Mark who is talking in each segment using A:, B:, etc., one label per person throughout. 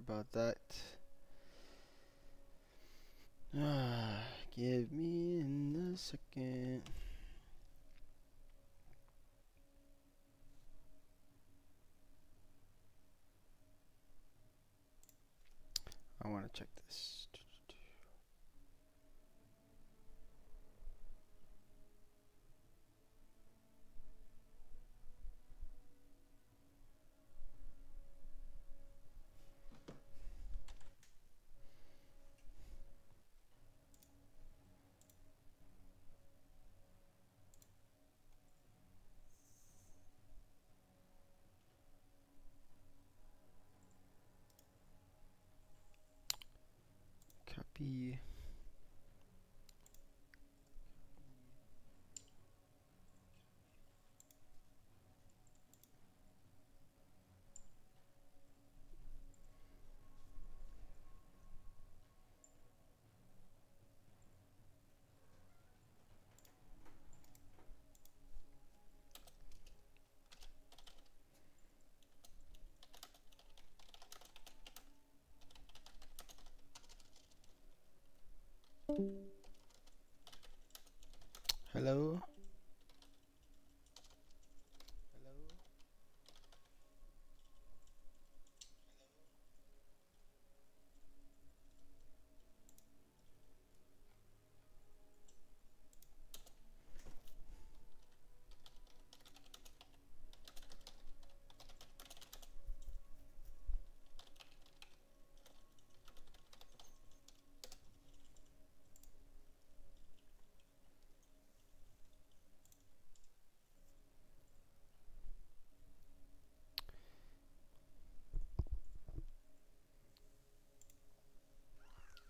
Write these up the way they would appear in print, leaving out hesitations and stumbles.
A: about that. Give me in a second. I want to check this. Copy. Hello.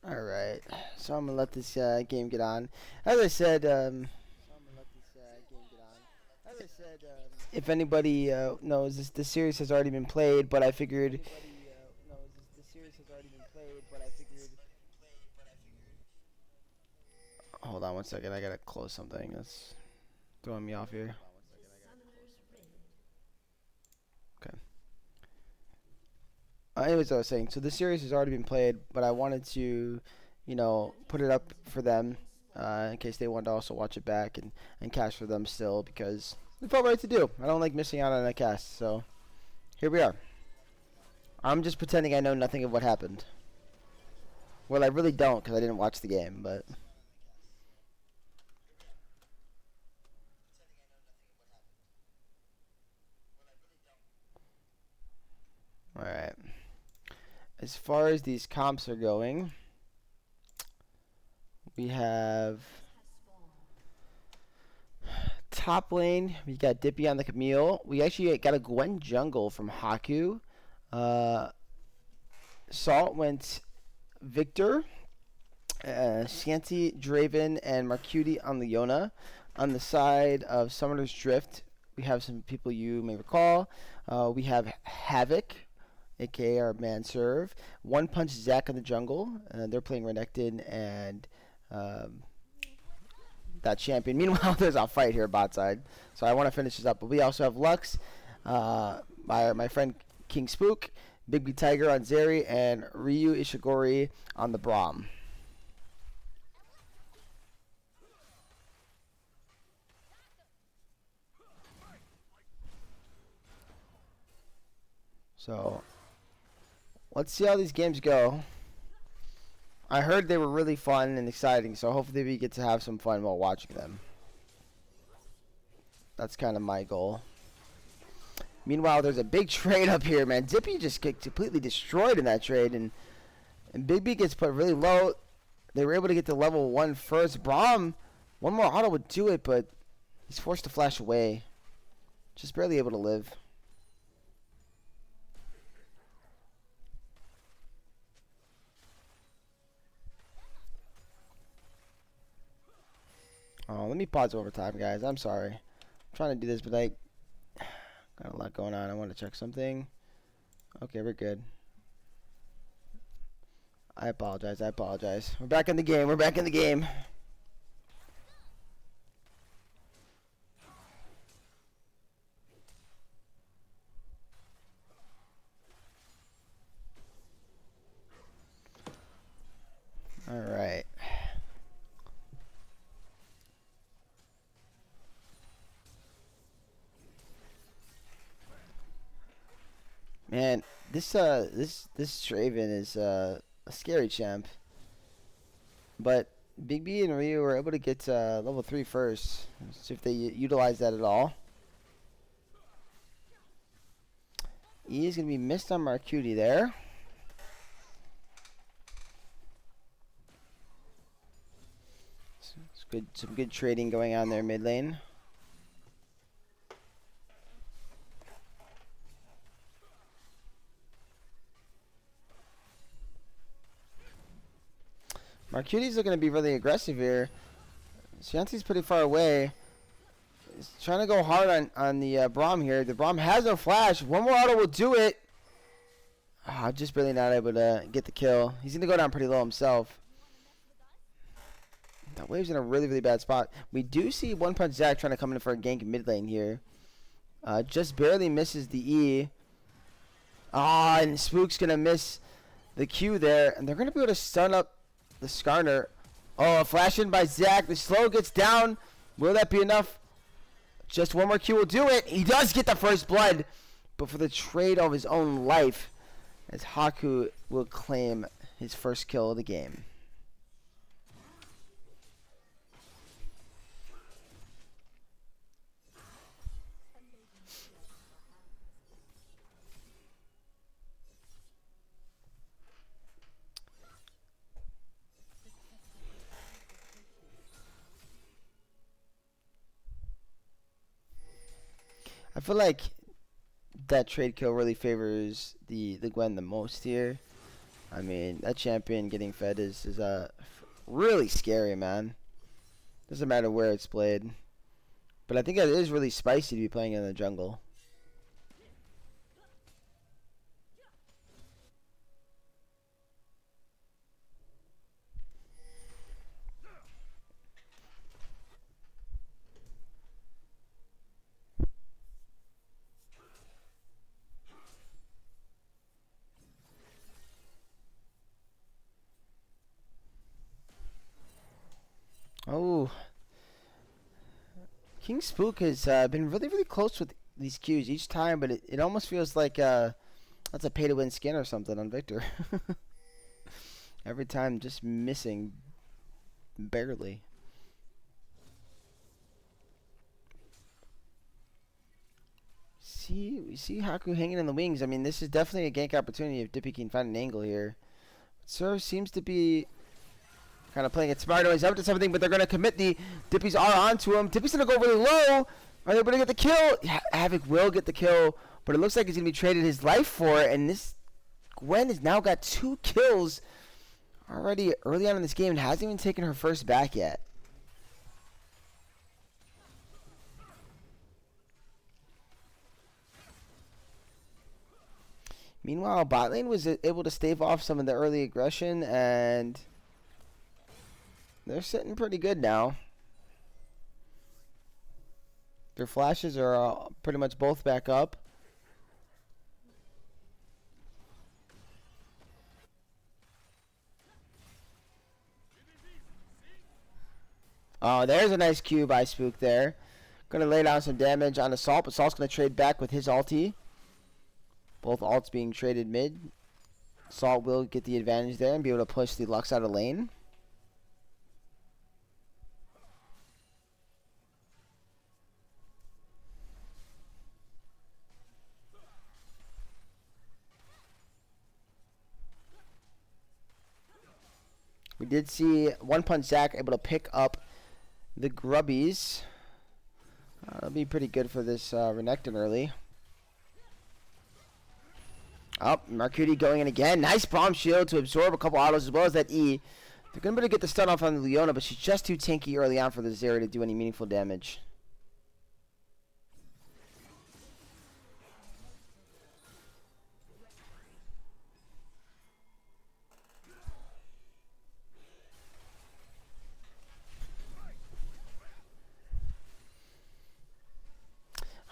A: All right. So I'm gonna let this game get on. As I said, if anybody knows, this series has already been played, but I figured. Hold on one second. I gotta close something. That's throwing me off here. Okay. Anyways, I was saying, so this series has already been played, but I wanted to, put it up for them in case they wanted to also watch it back and cast for them still because it felt right to do. I don't like missing out on a cast, so here we are. I'm just pretending I know nothing of what happened. Well, I really don't because I didn't watch the game, but. Alright. As far as these comps are going, we have top lane. We got Dippy on the Camille. We actually got a Gwen jungle from Haku. Salt went Victor. Shanty, Draven, and Marcuti on Leona. On the side of Summoner's Drift, we have some people you may recall. We have Havoc, aka our manserve. One Punch Zac in the jungle. They're playing Renekton and that champion. Meanwhile, there's a fight here bot side, so I want to finish this up. But we also have Lux, my friend King Spook, Big B Tiger on Zeri, and Ryu Ishigori on the Braum. So let's see how these games go. I heard they were really fun and exciting, so hopefully we get to have some fun while watching them. That's kind of my goal. Meanwhile, there's a big trade up here, man. Dippy just get completely destroyed in that trade, and Big B gets put really low. They were able to get to level 1 first. Braum, one more auto would do it, but he's forced to flash away. Just barely able to live. Oh, let me pause overtime, guys. I'm sorry. I'm trying to do this, but I got a lot going on. I want to check something. Okay, we're good. I apologize. I apologize. We're back in the game. We're back in the game. This Draven is a scary champ. But Big B and Ryu were able to get level 3 first. Let's see if they utilize that at all. E is going to be missed on Marcuti there. It's good, some good trading going on there mid lane. Marcuti's looking to be really aggressive here. Shanti's pretty far away. He's trying to go hard on the Braum here. The Braum has no flash. One more auto will do it. Oh, just barely not able to get the kill. He's going to go down pretty low himself. That wave's in a really, really bad spot. We do see One Punch Zack trying to come in for a gank mid lane here. Just barely misses the E. Ah, and Spook's going to miss the Q there. And they're going to be able to stun up the Skarner. Oh, a flash in by Zack. The slow gets down. Will that be enough? Just one more Q will do it. He does get the first blood. But for the trade of his own life, as Haku will claim his first kill of the game. I feel like that trade kill really favors the Gwen the most here. I mean, that champion getting fed is really scary, man. Doesn't matter where it's played. But I think it is really spicy to be playing in the jungle. Oh, King Spook has been really, really close with these Qs each time, but it almost feels like that's a pay-to-win skin or something on Victor. Every time just missing barely. We see Haku hanging in the wings. I mean, this is definitely a gank opportunity if Dippy can find an angle here. Serve seems to be kind of playing it smart. He's up to something, but they're going to commit the Dippies are onto him. Dippy's going to go really low. Are they able to get the kill? Havoc will get the kill, but it looks like he's going to be traded his life for it. And this Gwen has now got 2 kills already early on in this game and hasn't even taken her first back yet. Meanwhile, bot lane was able to stave off some of the early aggression, and they're sitting pretty good now. Their flashes are pretty much both back up. Oh, there's a nice Q by Spook there. Gonna lay down some damage on Assault, but Assault's gonna trade back with his ulti. Both ults being traded mid. Assault will get the advantage there and be able to push the Lux out of lane. We did see One Punch Zack able to pick up the Grubbies. That'll be pretty good for this Renekton early. Oh, Marcuti going in again. Nice bomb shield to absorb a couple autos as well as that E. They're going to be able to get the stun off on Leona, but she's just too tanky early on for the Zeri to do any meaningful damage.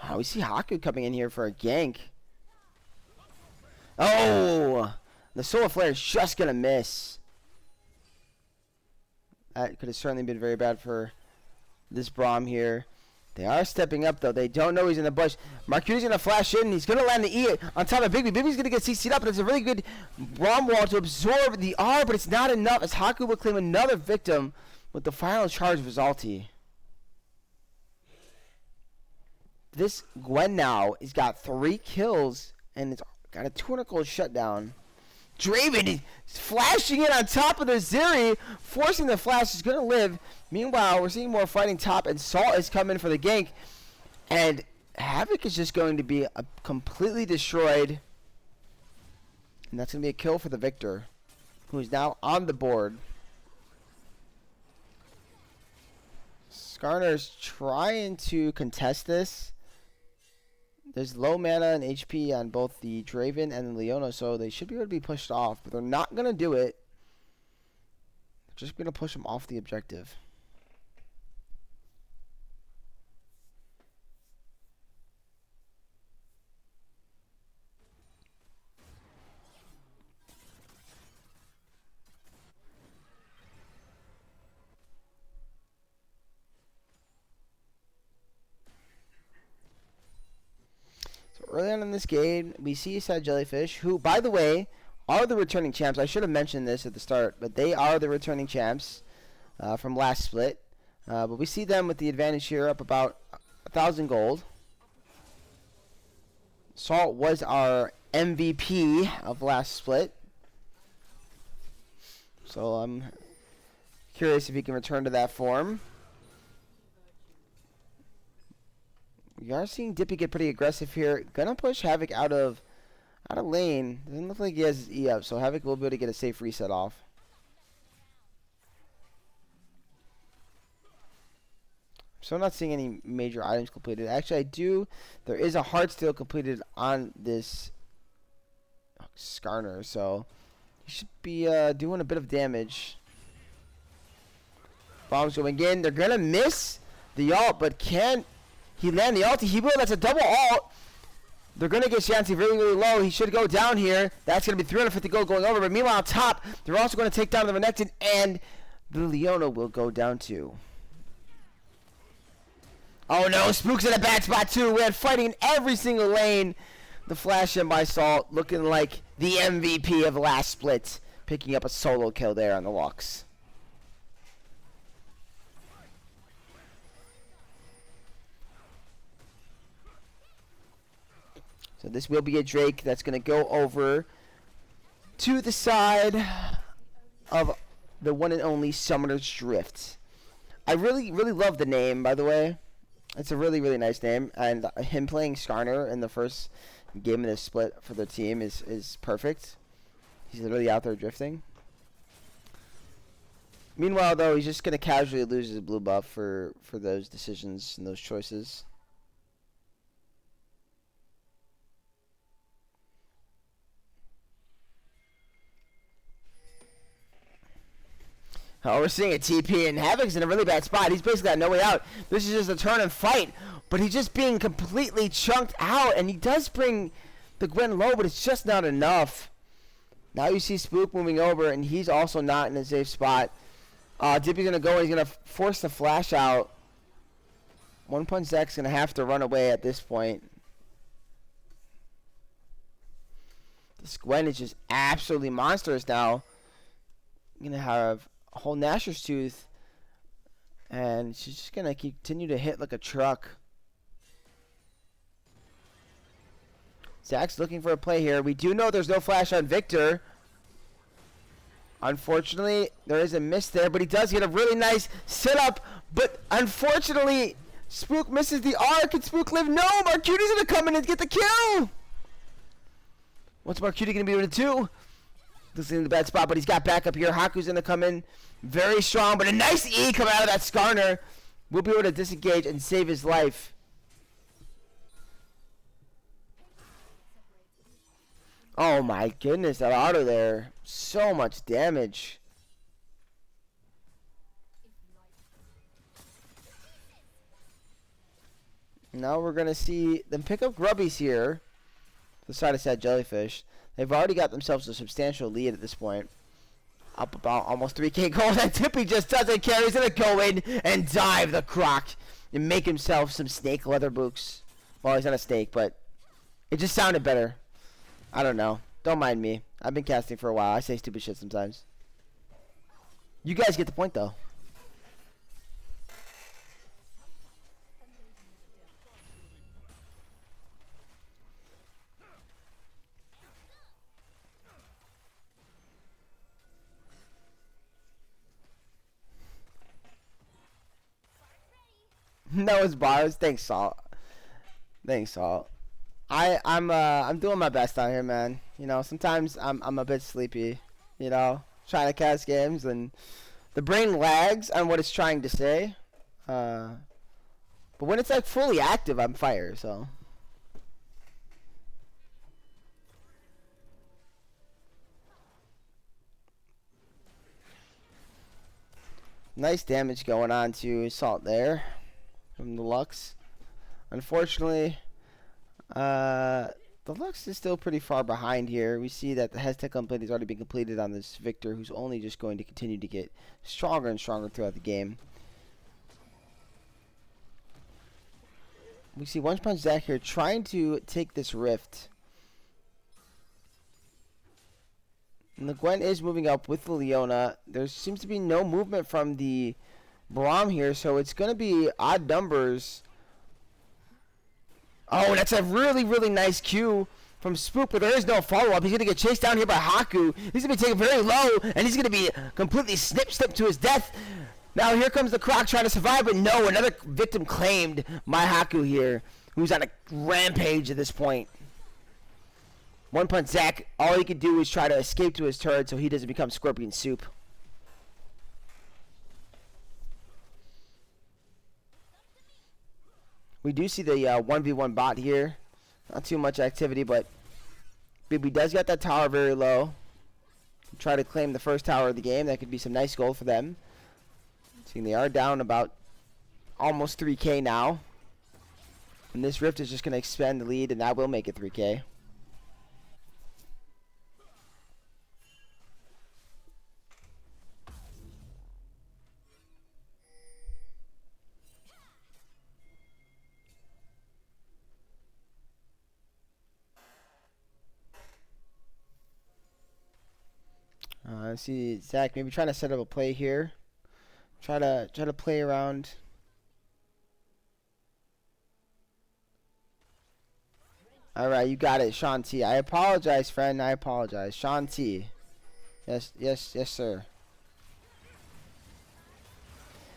A: Oh, we see Haku coming in here for a gank. Oh! The Solar Flare is just going to miss. That could have certainly been very bad for this Braum here. They are stepping up, though. They don't know he's in the bush. Marcuti's going to flash in. He's going to land the E on top of Bigby. Bigby's going to get CC'd up. It's a really good bomb wall to absorb the R, but it's not enough as Haku will claim another victim with the final charge of his ulti. This Gwen now has got 3 kills, and it's got a 200 gold shutdown. Draven is flashing in on top of the Zeri, forcing the flash. He's going to live. Meanwhile, we're seeing more fighting top, and Salt is coming for the gank. And Havoc is just going to be completely destroyed. And that's going to be a kill for the Victor, who is now on the board. Skarner's trying to contest this. There's low mana and HP on both the Draven and the Leona, so they should be able to be pushed off, but they're not going to do it. They're just going to push them off the objective. Early on in this game, we see Sad Jellyfish, who, by the way, are the returning champs. I should have mentioned this at the start, but they are the returning champs from last split. But we see them with the advantage here, up about 1,000 gold. Salt was our MVP of last split. So I'm curious if he can return to that form. We are seeing Dippy get pretty aggressive here. Gonna push Havoc out of lane. Doesn't look like he has his E up, so Havoc will be able to get a safe reset off. So I'm not seeing any major items completed. Actually, I do. There is a Heartsteel completed on this Skarner, so he should be doing a bit of damage. Bombs going in. They're gonna miss the ult, but can he land the ulti? He will. That's a double ult. They're going to get Shanty really, really low. He should go down here. That's going to be 350 gold going over. But meanwhile, top, they're also going to take down the Renekton, and the Leona will go down too. Oh no, Spook's in a bad spot too. We're fighting in every single lane. The flash in by Salt, looking like the MVP of last split, picking up a solo kill there on the Lux. So this will be a Drake that's going to go over to the side of the one and only Summoner's Drift. I really, really love the name, by the way. It's a really, really nice name. And him playing Skarner in the first game of this split for the team is perfect. He's literally out there drifting. Meanwhile, though, he's just going to casually lose his blue buff for those decisions and those choices. Oh, we're seeing a TP, and Havoc's in a really bad spot. He's basically got no way out. This is just a turn and fight, but he's just being completely chunked out, and he does bring the Gwen low, but it's just not enough. Now you see Spook moving over, and he's also not in a safe spot. Dippy's going to go, and he's going to force the flash out. One Punch Zach's going to have to run away at this point. This Gwen is just absolutely monstrous now. Going to have a whole Gnasher's Tooth, and she's just going to continue to hit like a truck. Zach's looking for a play here. We do know there's no flash on Victor. Unfortunately, there is a miss there, but he does get a really nice setup. But unfortunately, Spook misses the R. Can Spook live? No! Marcuti's going to come in and get the kill! What's Marcuti going to be able to do? This is in the bad spot, but he's got backup here. Haku's going to come in very strong, but a nice E coming out of that Skarner. We'll be able to disengage and save his life. Oh my goodness, that auto there. So much damage. Now we're going to see them pick up Grubbies here. The side of Sad Jellyfish. They've already got themselves a substantial lead at this point. Up about almost 3k gold. And Tippy just doesn't care. He's going to go in and dive the Croc and make himself some snake leather boots. Well, he's not a snake, but it just sounded better. I don't know. Don't mind me. I've been casting for a while. I say stupid shit sometimes. You guys get the point, though. That was bars. Thanks, Salt. Thanks, Salt. I'm doing my best out here, man. You know, sometimes I'm a bit sleepy. You know, trying to cast games and the brain lags on what it's trying to say. But when it's like fully active, I'm fire. So. Nice damage going on to Salt there from the Lux. Unfortunately, the Lux is still pretty far behind here. We see that the Hextech complete has already been completed on this Victor, who's only just going to continue to get stronger and stronger throughout the game. We see One Punch Zach here trying to take this Rift. And the Gwen is moving up with the Leona. There seems to be no movement from the Braum here, so it's going to be odd numbers. Oh, that's a really, really nice Q from Spook, but there is no follow-up. He's going to get chased down here by Haku. He's going to be taken very low, and he's going to be completely snip to his death. Now here comes the Croc trying to survive, but no, another victim claimed my Haku here, who's on a rampage at this point. One Punch Zach, all he could do is try to escape to his turret so he doesn't become Scorpion Soup. We do see the 1v1 bot here. Not too much activity, but BB does get that tower very low. Try to claim the first tower of the game. That could be some nice gold for them. Seeing they are down about almost 3k now. And this Rift is just going to expand the lead, and that will make it 3k. I see Zach maybe trying to set up a play here. Try to play around. All right, you got it, Sean T. I apologize, friend. I apologize, Sean T. Yes, sir.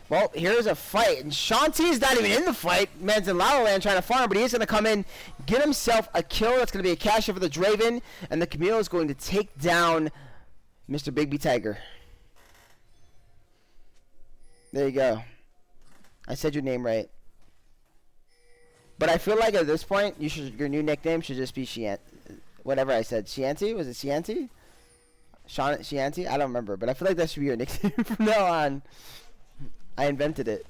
A: Well, here's a fight, and Sean T is not even in the fight. Man's in La La Land trying to farm, but he's going to come in, get himself a kill. That's going to be a cash in for the Draven, and the Camille is going to take down Mr. Big B Tiger. There you go. I said your name right. But I feel like at this point, your new nickname should just be Shiant. Whatever I said. Shianti? Was it Shianti? Shianti? I don't remember. But I feel like that should be your nickname from now on. I invented it.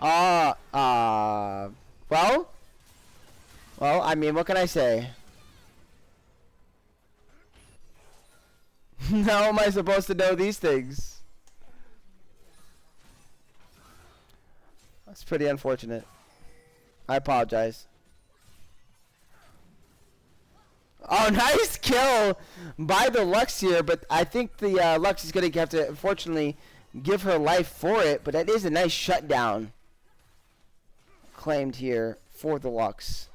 A: Well, I mean, what can I say? How am I supposed to know these things? That's pretty unfortunate. I apologize. Oh, nice kill by the Lux here, but I think the Lux is going to have to, unfortunately, give her life for it, but that is a nice shutdown claimed here for the Lux.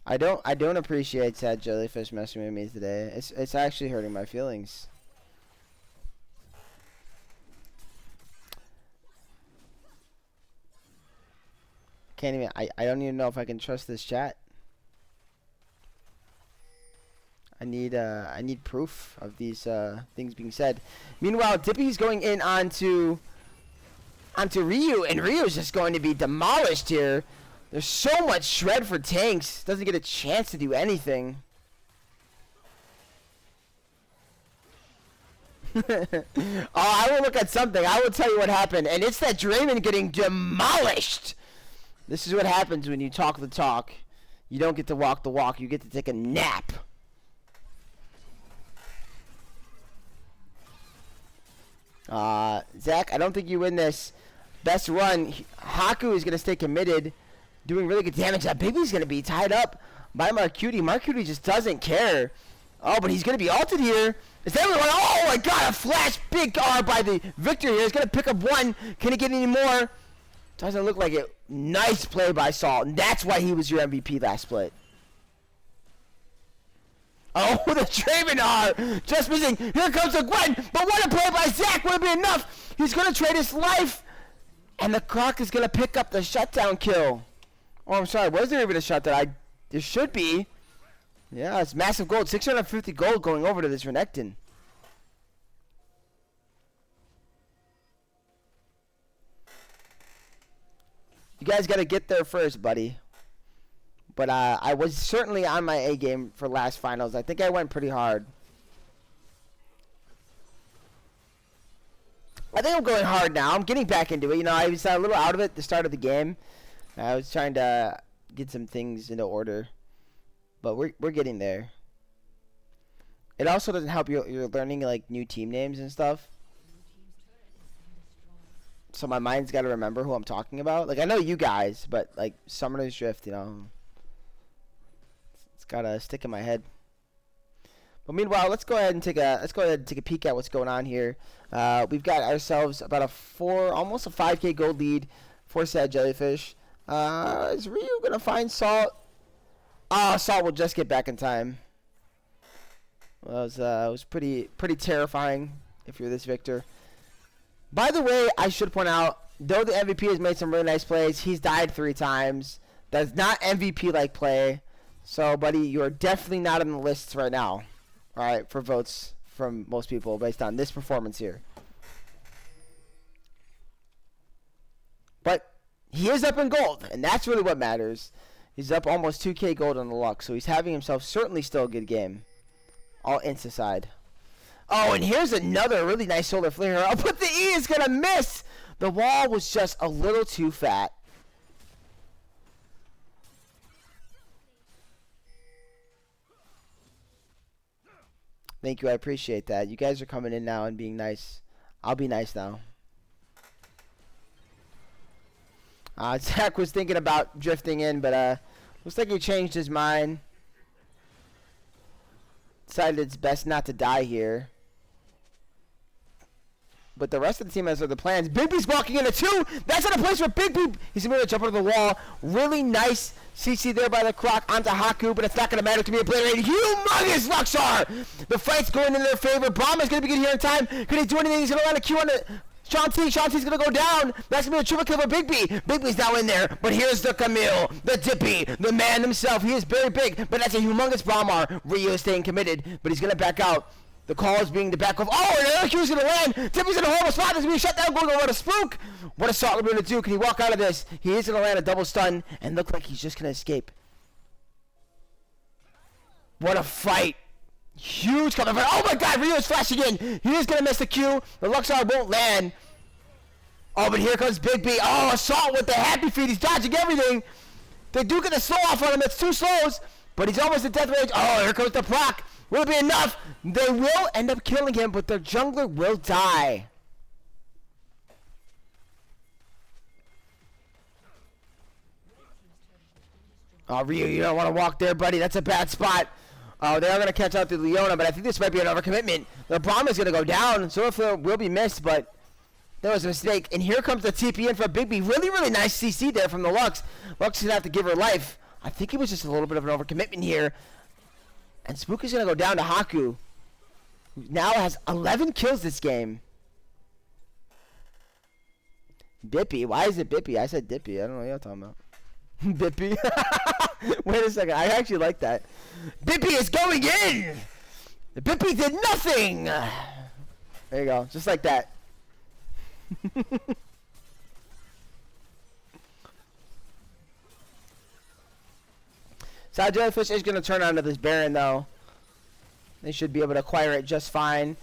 A: I don't appreciate sad Jellyfish messing with me today. It's actually hurting my feelings. Can't even I don't even know if I can trust this chat. I need proof of these things being said. Meanwhile, Dippy's going in onto Ryu, and Ryu's just going to be demolished here. There's so much shred for tanks. Doesn't get a chance to do anything. Oh, I will look at something. I will tell you what happened. And it's that Draymond getting demolished. This is what happens when you talk the talk. You don't get to walk the walk. You get to take a nap. Zach, I don't think you win this. Best run. Haku is going to stay committed. Doing really good damage. That Bigby's going to be tied up by Marcuti. Marcuti just doesn't care. Oh, but he's going to be ulted here. Is that everyone? Oh, my God. A flash. Big R by the Victor here. He's going to pick up one. Can he get any more? Doesn't look like it. Nice play by Salt. And that's why he was your MVP last split. Oh, the Draven R. Just missing. Here comes the Gwen. But what a play by Zach. Would it be enough? He's going to trade his life. And the Croc is going to pick up the shutdown kill. Oh, I'm sorry. Was there even a shutdown? There should be. Yeah, it's massive gold. 650 gold going over to this Renekton. You guys got to get there first, buddy. But I was certainly on my A game for last finals. I think I went pretty hard. I think I'm going hard now. I'm getting back into it. You know, I was a little out of it at the start of the game. I was trying to get some things into order. But we're getting there. It also doesn't help you're learning like new team names and stuff. So my mind's got to remember who I'm talking about. Like I know you guys, but like Summoner's Drift, you know, it's got to stick in my head. But meanwhile, let's go ahead and take a peek at what's going on here. We've got ourselves about almost a 5K gold lead for said Jellyfish. Is Ryu gonna find Salt? Salt will just get back in time. Well, it was pretty terrifying if you're this Victor. By the way, I should point out, though the MVP has made some really nice plays, he's died 3 times. That's not MVP-like play. So, buddy, you are definitely not on the lists right now. All right, for votes from most people based on this performance here. But he is up in gold, and that's really what matters. He's up almost 2K gold on the luck, so he's having himself certainly still a good game. All Insta side. Oh, and here's another really nice solar flare. Oh, but the E is going to miss. The wall was just a little too fat. Thank you. I appreciate that. You guys are coming in now and being nice. I'll be nice now. Zach was thinking about drifting in, but looks like he changed his mind. Decided it's best not to die here. But the rest of the team has other plans. Bigby's walking into 2. That's not a place for Bigby. He's going to jump over the wall. Really nice CC there by the Croc onto Haku, but it's not going to matter to me. Obliterate. Humongous Luxar. The fight's going in their favor. Brahma's going to be good here in time. Can he do anything? He's going to land a Q on the Shanti. Shanti's going to go down. That's going to be a triple kill for Bigby. Bigby's now in there, but here's the Camille, the Dippy, the man himself. He is very big, but that's a humongous Brahma. Ryu is staying committed, but he's going to back out. The call is being the back of. Oh, and another Q's going to land. Tippy's in a horrible spot. This is going to be shut down. Going over to Spook. What is Salt going to do? Can he walk out of this? He is going to land a double stun and look like he's just going to escape. What a fight. Huge coming. Oh, my God. Ryu is flashing in. He is going to miss the Q. The Luxar won't land. Oh, but here comes Bigby. Oh, Assault with the happy feet. He's dodging everything. They do get the slow off on him. It's 2 slows, but he's almost at death range. Oh, here comes the proc. Will it be enough? They will end up killing him, but their jungler will die. Oh, Ryu, you don't want to walk there, buddy. That's a bad spot. Oh, they are going to catch out to Leona, but I think this might be an overcommitment. The Brahma is going to go down. Solarflare will be missed, but there was a mistake. And here comes the TP in for Bigby. Really, really nice CC there from the Lux. Lux is going to have to give her life. I think it was just a little bit of an overcommitment here. And Spook is going to go down to Haku, who now has 11 kills this game. Bippy. Why is it Bippy? I said Dippy. I don't know what you're talking about. Bippy. Wait a second. I actually like that. Bippy is going in. The Bippy did nothing. There you go. Just like that. So Jellyfish is going to turn onto this Baron, though. They should be able to acquire it just fine.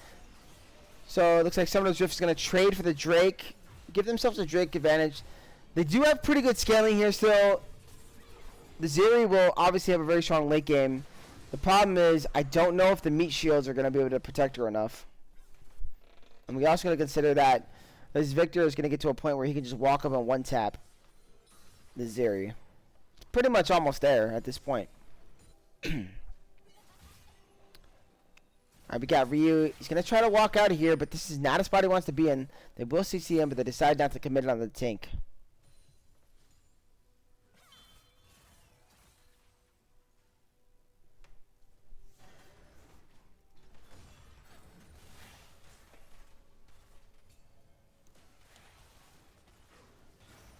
A: So it looks like Summoner's Rift is going to trade for the Drake. Give themselves a Drake advantage. They do have pretty good scaling here still. The Zeri will obviously have a very strong late game. The problem is I don't know if the meat shields are going to be able to protect her enough. And we also got to consider that this Victor is going to get to a point where he can just walk up and one tap the Zeri. It's pretty much almost there at this point. Alright, we got Ryu. He's going to try to walk out of here, but this is not a spot he wants to be in. They will CC him, but they decide not to commit it on the tank.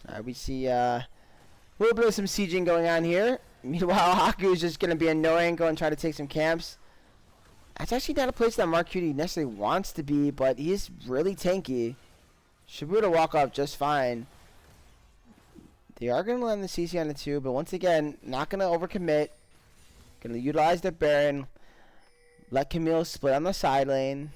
A: Alright, we see a little bit of some sieging going on here. Meanwhile, Haku is just going to be annoying, go and try to take some camps. That's actually not a place that Mark Cutie necessarily wants to be, but he's really tanky. Should be able to walk off just fine. They are going to land the CC on the 2, but once again, not going to overcommit. Going to utilize their Baron. Let Camille split on the side lane.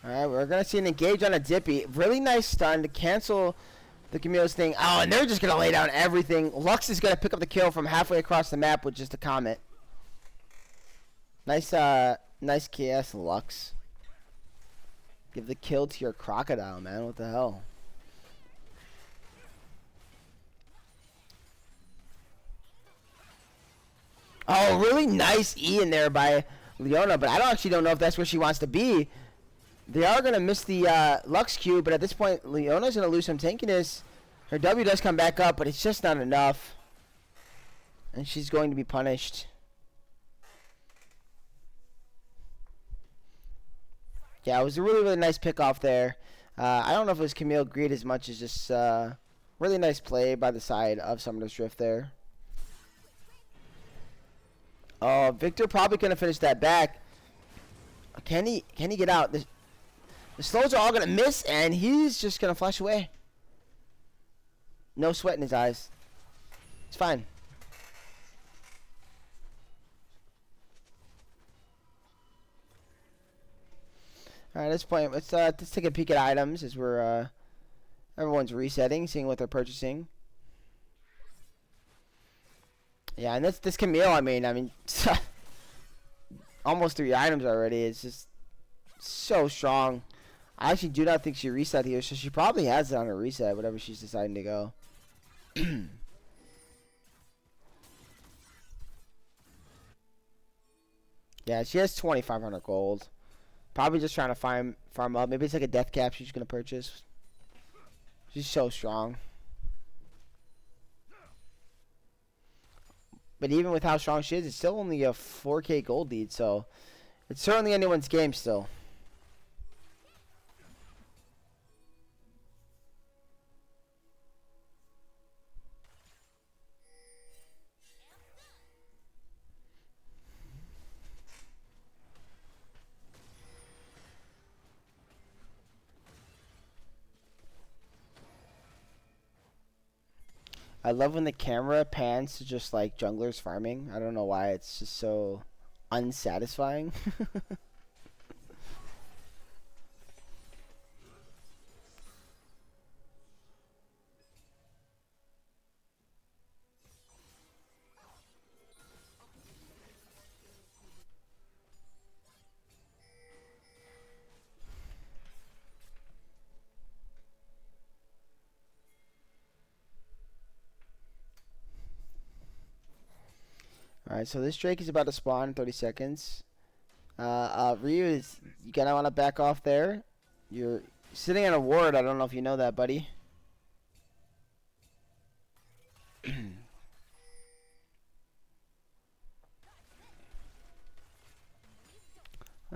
A: Alright, we're going to see an engage on a Dippy. Really nice stun to cancel the Camille's thing. Oh, and they're just going to lay down everything. Lux is going to pick up the kill from halfway across the map with just a Comet. Nice KS, Lux. Give the kill to your Crocodile, man. What the hell? Oh, really nice E in there by Leona, but I don't know if that's where she wants to be. They are going to miss the Lux Q, but at this point, Leona's going to lose some tankiness. Her W does come back up, but it's just not enough. And she's going to be punished. Yeah, it was a really, really nice pick-off there. I don't know if it was Camille Greed as much as just really nice play by the side of Summoner's Drift there. Oh, Victor probably going to finish that back. Can he get out? The slows are all going to miss, and he's just going to flash away. No sweat in his eyes. It's fine. All right, at this point, let's take a peek at items as we're everyone's resetting, seeing what they're purchasing. Yeah, and this Camille, I mean, almost 3 items already. It's just so strong. I actually do not think she reset here, so she probably has it on her reset, whatever she's deciding to go. Yeah, she has 2,500 gold. Probably just trying to farm up. Maybe it's like a death cap she's going to purchase. She's so strong. But even with how strong she is, it's still only a 4K gold lead, so it's certainly anyone's game still. I love when the camera pans to just like junglers farming. I don't know why, it's just so unsatisfying. Alright, so this Drake is about to spawn in 30 seconds. Ryu is, you gonna want to back off there. You're sitting on a ward, I don't know if you know that, buddy.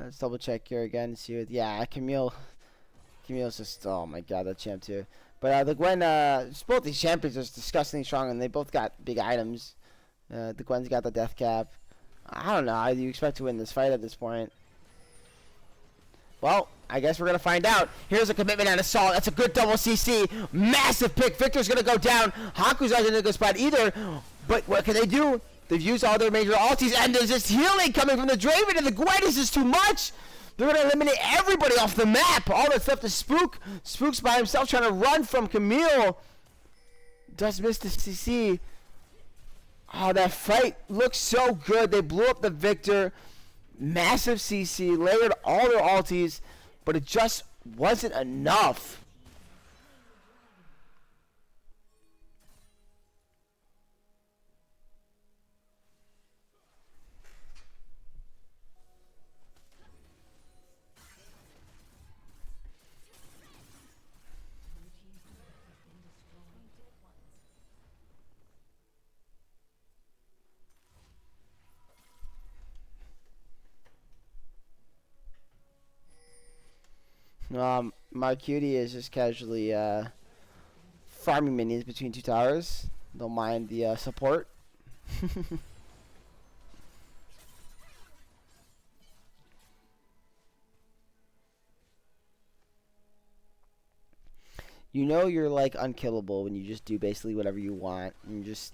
A: Let's double check here again. See what. Yeah, Camille's just. Oh my God, that champ too. But the Gwen. Both these champions are disgustingly strong, and they both got big items. The Gwen's got the death cap. I don't know how you expect to win this fight at this point. Well, I guess we're going to find out. Here's a commitment and assault. That's a good double CC. Massive pick. Victor's going to go down. Haku's not in a good spot either. But what can they do? They've used all their major ultis, and there's this healing coming from the Draven, and the Gwen is just too much. They're going to eliminate everybody off the map. All that's left is Spook. Spook's by himself trying to run from Camille. Does miss the CC. Oh, that fight looks so good. They blew up the Victor. Massive CC, layered all their ultis, but it just wasn't enough. My cutie is just casually farming minions between two towers. Don't mind the support. You know you're like unkillable when you just do basically whatever you want. And you're just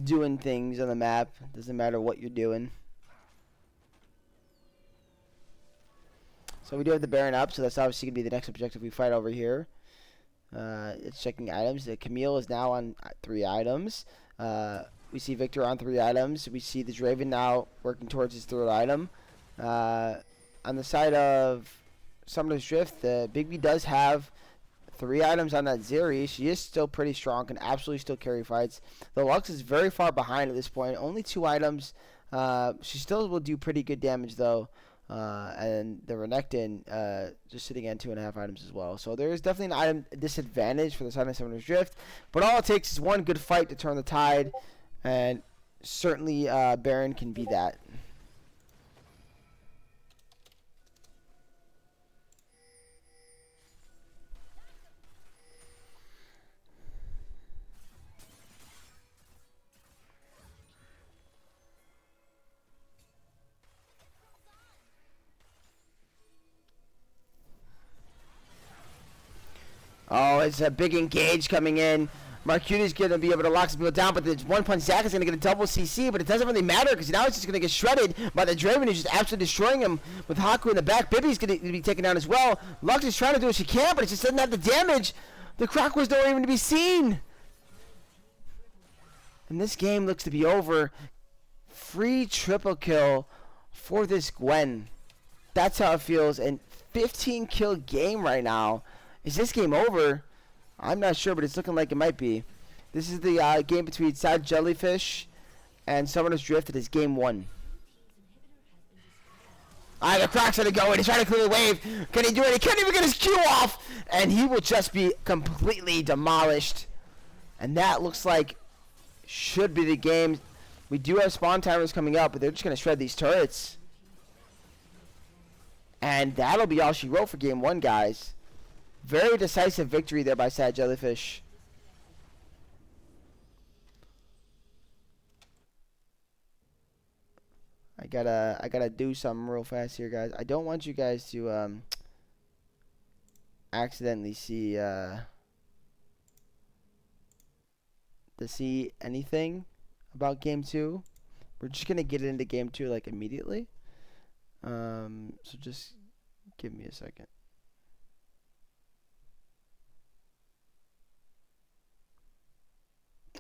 A: doing things on the map. Doesn't matter what you're doing. So we do have the Baron up, so that's obviously going to be the next objective we fight over here. It's checking items. The Camille is now on 3 items. We see Victor on 3 items. We see the Draven now working towards his 3rd item. On the side of Summoner's Drift, the Big B does have 3 items on that Zeri. She is still pretty strong, can absolutely still carry fights. The Lux is very far behind at this point. Only 2 items. She still will do pretty good damage, though. And the Renekton just sitting at 2.5 items as well. So there is definitely an item disadvantage for the side of Summoner's Drift. But all it takes is one good fight to turn the tide. And certainly Baron can be that. Oh, it's a big engage coming in. Marcuti's going to be able to lock some people down, but the one punch Zac is going to get a double CC, but it doesn't really matter because now it's just going to get shredded by the Draven, who's just absolutely destroying him with Haku in the back. Bibi's going to be taken down as well. Lux is trying to do what she can, but it just doesn't have the damage. The Croc was nowhere even to be seen. And this game looks to be over. Free triple kill for this Gwen. That's how it feels. And 15 kill game right now. Is this game over? I'm not sure, but it's looking like it might be. This is the game between Sad Jellyfish and Summoner's Drift. It is game 1. The Croc's gonna go in. He's trying to clear the wave. Can he do it? He can't even get his Q off. And he will just be completely demolished. And that looks like should be the game. We do have spawn timers coming up, but they're just gonna shred these turrets. And that'll be all she wrote for game 1, guys. Very decisive victory there by Sad Jellyfish. I gotta do something real fast here, guys. I don't want you guys to accidentally see anything about game 2. We're just gonna get into game 2 like immediately. So just give me a second.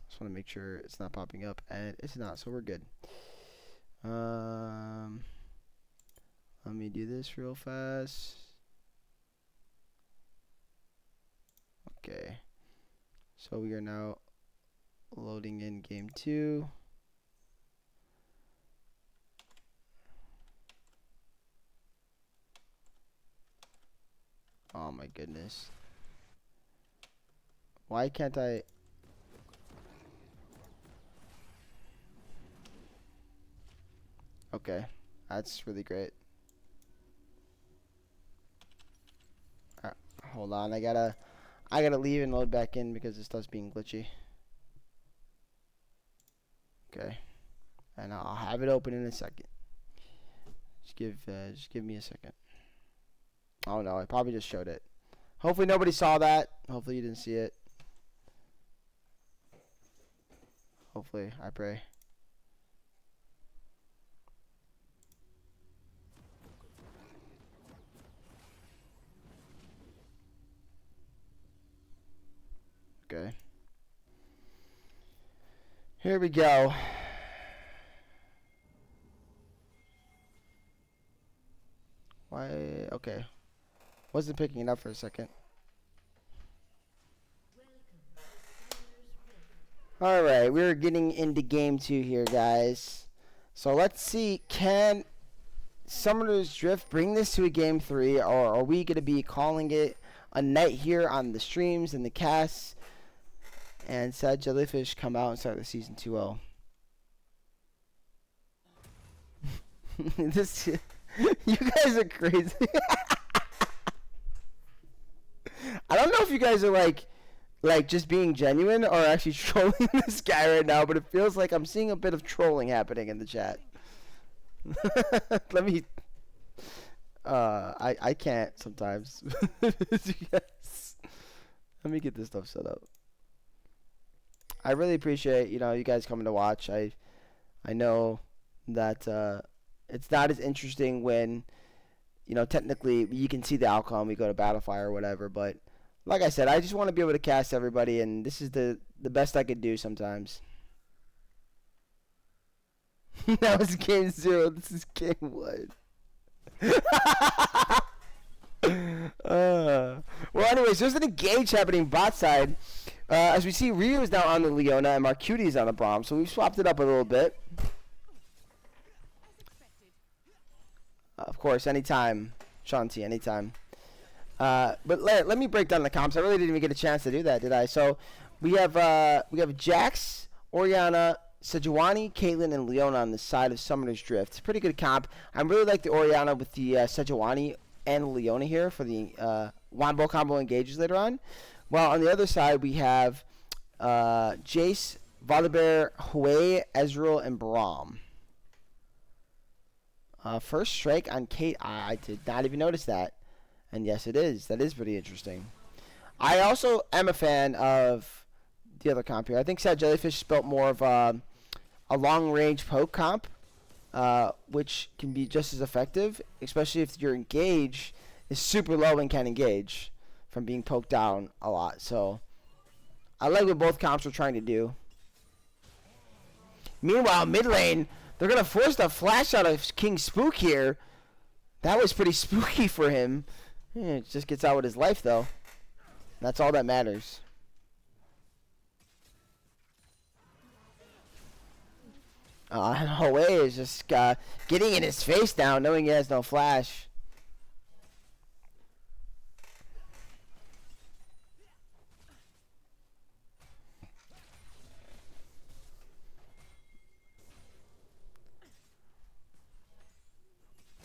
A: Just want to make sure it's not popping up, and it's not, so we're good. Let me do this real fast. Okay, so we are now loading in game 2. Oh my goodness, why can't I? Okay, that's really great. Hold on, I gotta leave and load back in because this stuff's being glitchy. Okay, and I'll have it open in a second. Just give me a second. Oh no, I probably just showed it. Hopefully nobody saw that. Hopefully you didn't see it. Hopefully, I pray. Okay. Here we go. Why? Okay. Wasn't picking it up for a second. Alright, we're getting into game 2 here, guys. So let's see, can Summoner's Drift bring this to a game 3, or are we going to be calling it a night here on the streams and the casts, and said Jellyfish come out and start the season 2-0? This, you guys are crazy. I don't know if you guys are like just being genuine or actually trolling this guy right now, but it feels like I'm seeing a bit of trolling happening in the chat. Let me I can't sometimes. Yes. Let me get this stuff set up. I really appreciate, you guys coming to watch. I know that it's not as interesting when, technically you can see the outcome. We go to Battlefire or whatever, but like I said, I just want to be able to cast everybody, and this is the best I could do sometimes. That was game 0. This is game 1. Well, anyways, there's an engage happening bot side. As we see, Ryu is now on the Leona, and Marcuti is on the Braum, so we've swapped it up a little bit. Of course, anytime, Shanti, anytime. But let me break down the comps. I really didn't even get a chance to do that, did I? So we have Jax, Orianna, Sejuani, Caitlyn, and Leona on the side of Summoner's Drift. It's a pretty good comp. I really like the Orianna with the Sejuani and Leona here for the Wombo combo engages later on. While on the other side we have Jace, Volibear, Hwei, Ezreal, and Braum. First strike on Kate. I did not even notice that. And yes, it is. That is pretty interesting. I also am a fan of the other comp here. I think Sad Jellyfish built more of a long-range poke comp, which can be just as effective, especially if your engage is super low and can engage from being poked down a lot. So I like what both comps are trying to do. Meanwhile, mid lane, they're going to force the flash out of King Spook here. That was pretty spooky for him. It just gets out with his life, though. That's all that matters. And Hwei is just getting in his face now, knowing he has no flash.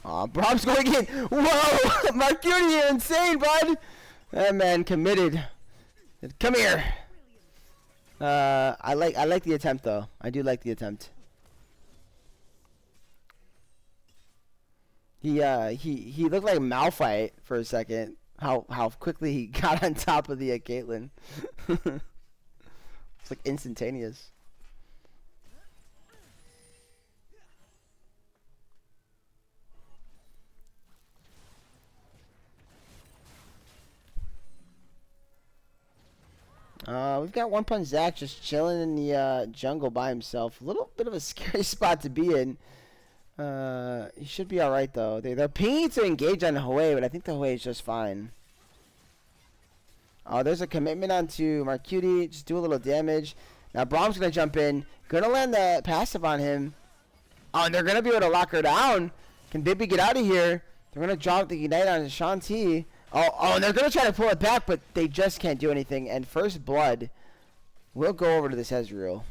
A: Aw, Braum's going in. Whoa! Marcuti, you're insane, bud! That man committed. Come here. I like the attempt, though. I do like the attempt. He looked like Malphite for a second. How quickly he got on top of the Caitlyn. It's like instantaneous. We've got One Punch Zach just chilling in the jungle by himself. A little bit of a scary spot to be in. He should be alright, though. They're pinging to engage on Hwei, but I think the Hwei is just fine. Oh, there's a commitment onto Marcuti. Just do a little damage. Now Braum's going to jump in. Going to land the passive on him. Oh, and they're going to be able to lock her down. Can Bibi get out of here? They're going to drop the Ignite on Shanti. Oh, and they're going to try to pull it back, but they just can't do anything. And First Blood will go over to this Ezreal.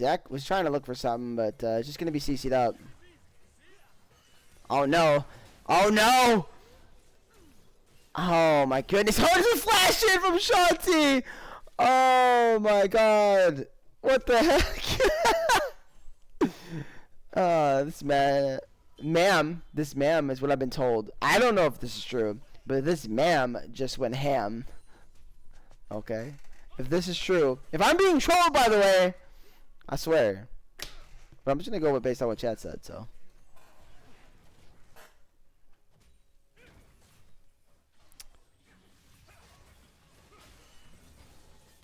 A: Zach was trying to look for something, but it's just going to be CC'd up. Oh, no. Oh, no. Oh, my goodness. Oh, there's a flash in from Shanti. Oh, my God. What the heck? This this ma'am is what I've been told. I don't know if this is true, but this ma'am just went ham. Okay? If this is true. If I'm being trolled, by the way, I swear. But I'm just going to go with based on what chat said, so.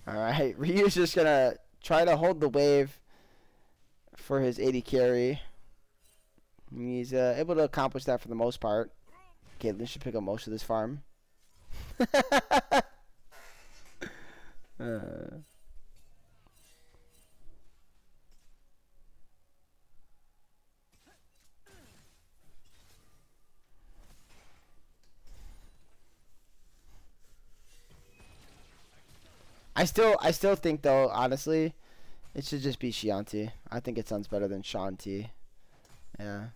A: Alright, Ryu's just going to try to hold the wave for his 80 carry. He's able to accomplish that for the most part. Caitlyn should pick up most of this farm. I still think though, honestly, it should just be Chianti. I think it sounds better than Shanti. Yeah.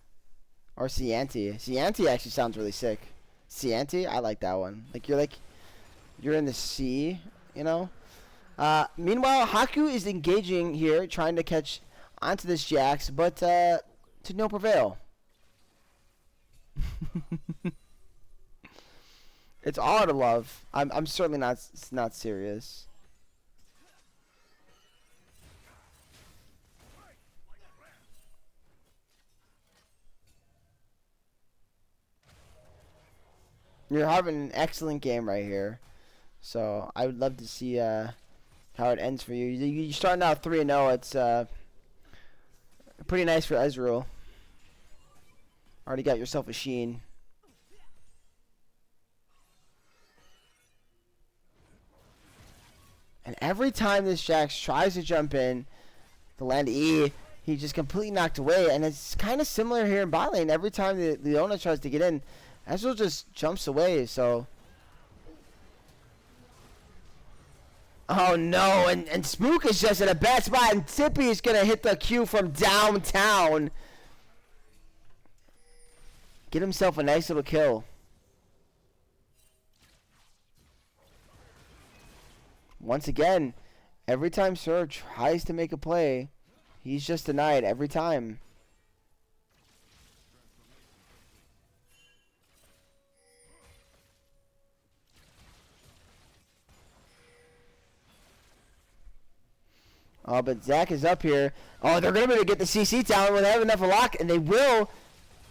A: Or Cianti. Cianti actually sounds really sick. Cianti, I like that one. Like you're in the sea, you know? Meanwhile, Haku is engaging here, trying to catch onto this Jax, but to no prevail. It's all out of love. I'm certainly not serious. You're having an excellent game right here. So I would love to see how it ends for you. You're starting out 3-0. It's pretty nice for Ezreal. Already got yourself a Sheen. And every time this Jax tries to jump in, the land E, he just completely knocked away. And it's kind of similar here in bot lane. Every time the Leona tries to get in, Ezreal just jumps away, so. Oh no, and Spook is just in a bad spot, and Tippy is going to hit the Q from downtown. Get himself a nice little kill. Once again, every time Sir tries to make a play, he's just denied every time. Oh, but Zach is up here. Oh, they're going to be able to get the CC down when they have enough of lock, and they will.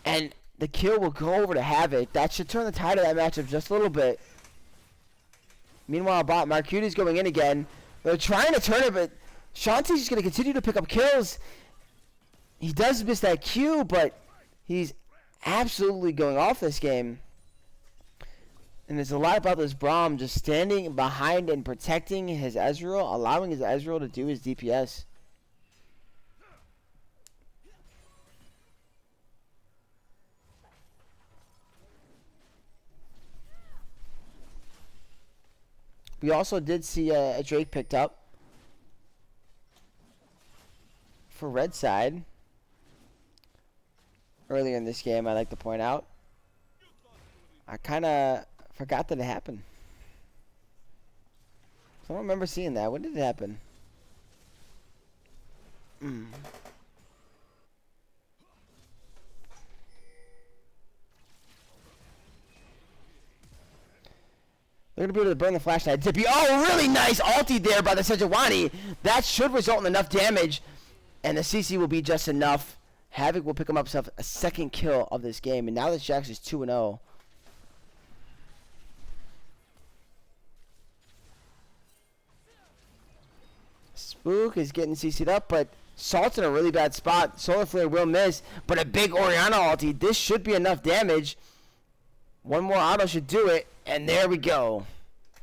A: And the kill will go over to Havoc. That should turn the tide of that matchup just a little bit. Meanwhile, bot Marcuti's going in again. They're trying to turn it, but Shanti's just going to continue to pick up kills. He does miss that Q, but he's absolutely going off this game. And there's a lot about this Braum just standing behind and protecting his Ezreal, allowing his Ezreal to do his DPS. We also did see a Drake picked up for red side earlier in this game, I'd like to point out. I kind of forgot that it happened. I don't remember seeing that. When did it happen? They're going to be able to burn the flashlight. Zippy. Oh, really nice ulti there by the Sejuani. That should result in enough damage. And the CC will be just enough. Havoc will pick him up himself a second kill of this game. And now this Jax is 2-0. Spook is getting CC'd up, but Salt's in a really bad spot. Solar Flare will miss, but a big Orianna ulti. This should be enough damage. One more auto should do it, and there we go.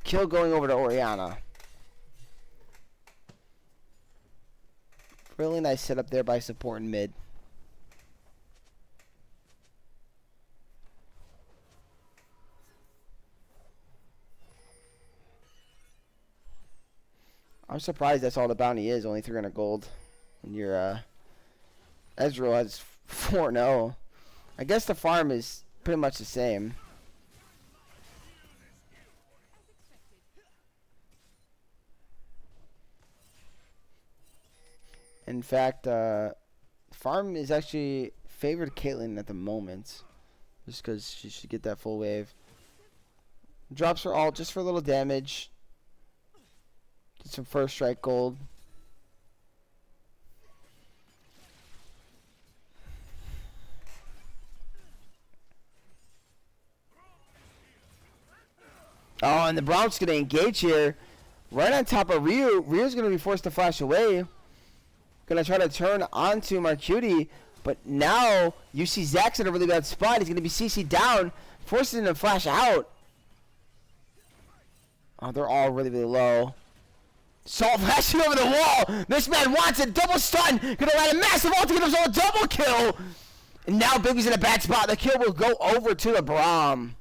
A: Kill going over to Orianna. Really nice setup there by support in mid. I'm surprised that's all the bounty is, only 300 gold. And your Ezreal has 4-0. I guess the farm is pretty much the same. In fact, farm is actually favored Caitlyn at the moment, just because she should get that full wave. Drops her ult just for a little damage. Get some first strike gold. Oh, and the Braum's going to engage here. Right on top of Ryu. Ryu's going to be forced to flash away. Going to try to turn onto Marcuti. But now you see Zach's in a really bad spot. He's going to be CC'd down. Forcing him to flash out. Oh, they're all really, really low. Salt flashing over the wall. This man wants it. Double stun. Going to land a massive ult to get himself a double kill. And now Bigby's in a bad spot. The kill will go over to the Braum.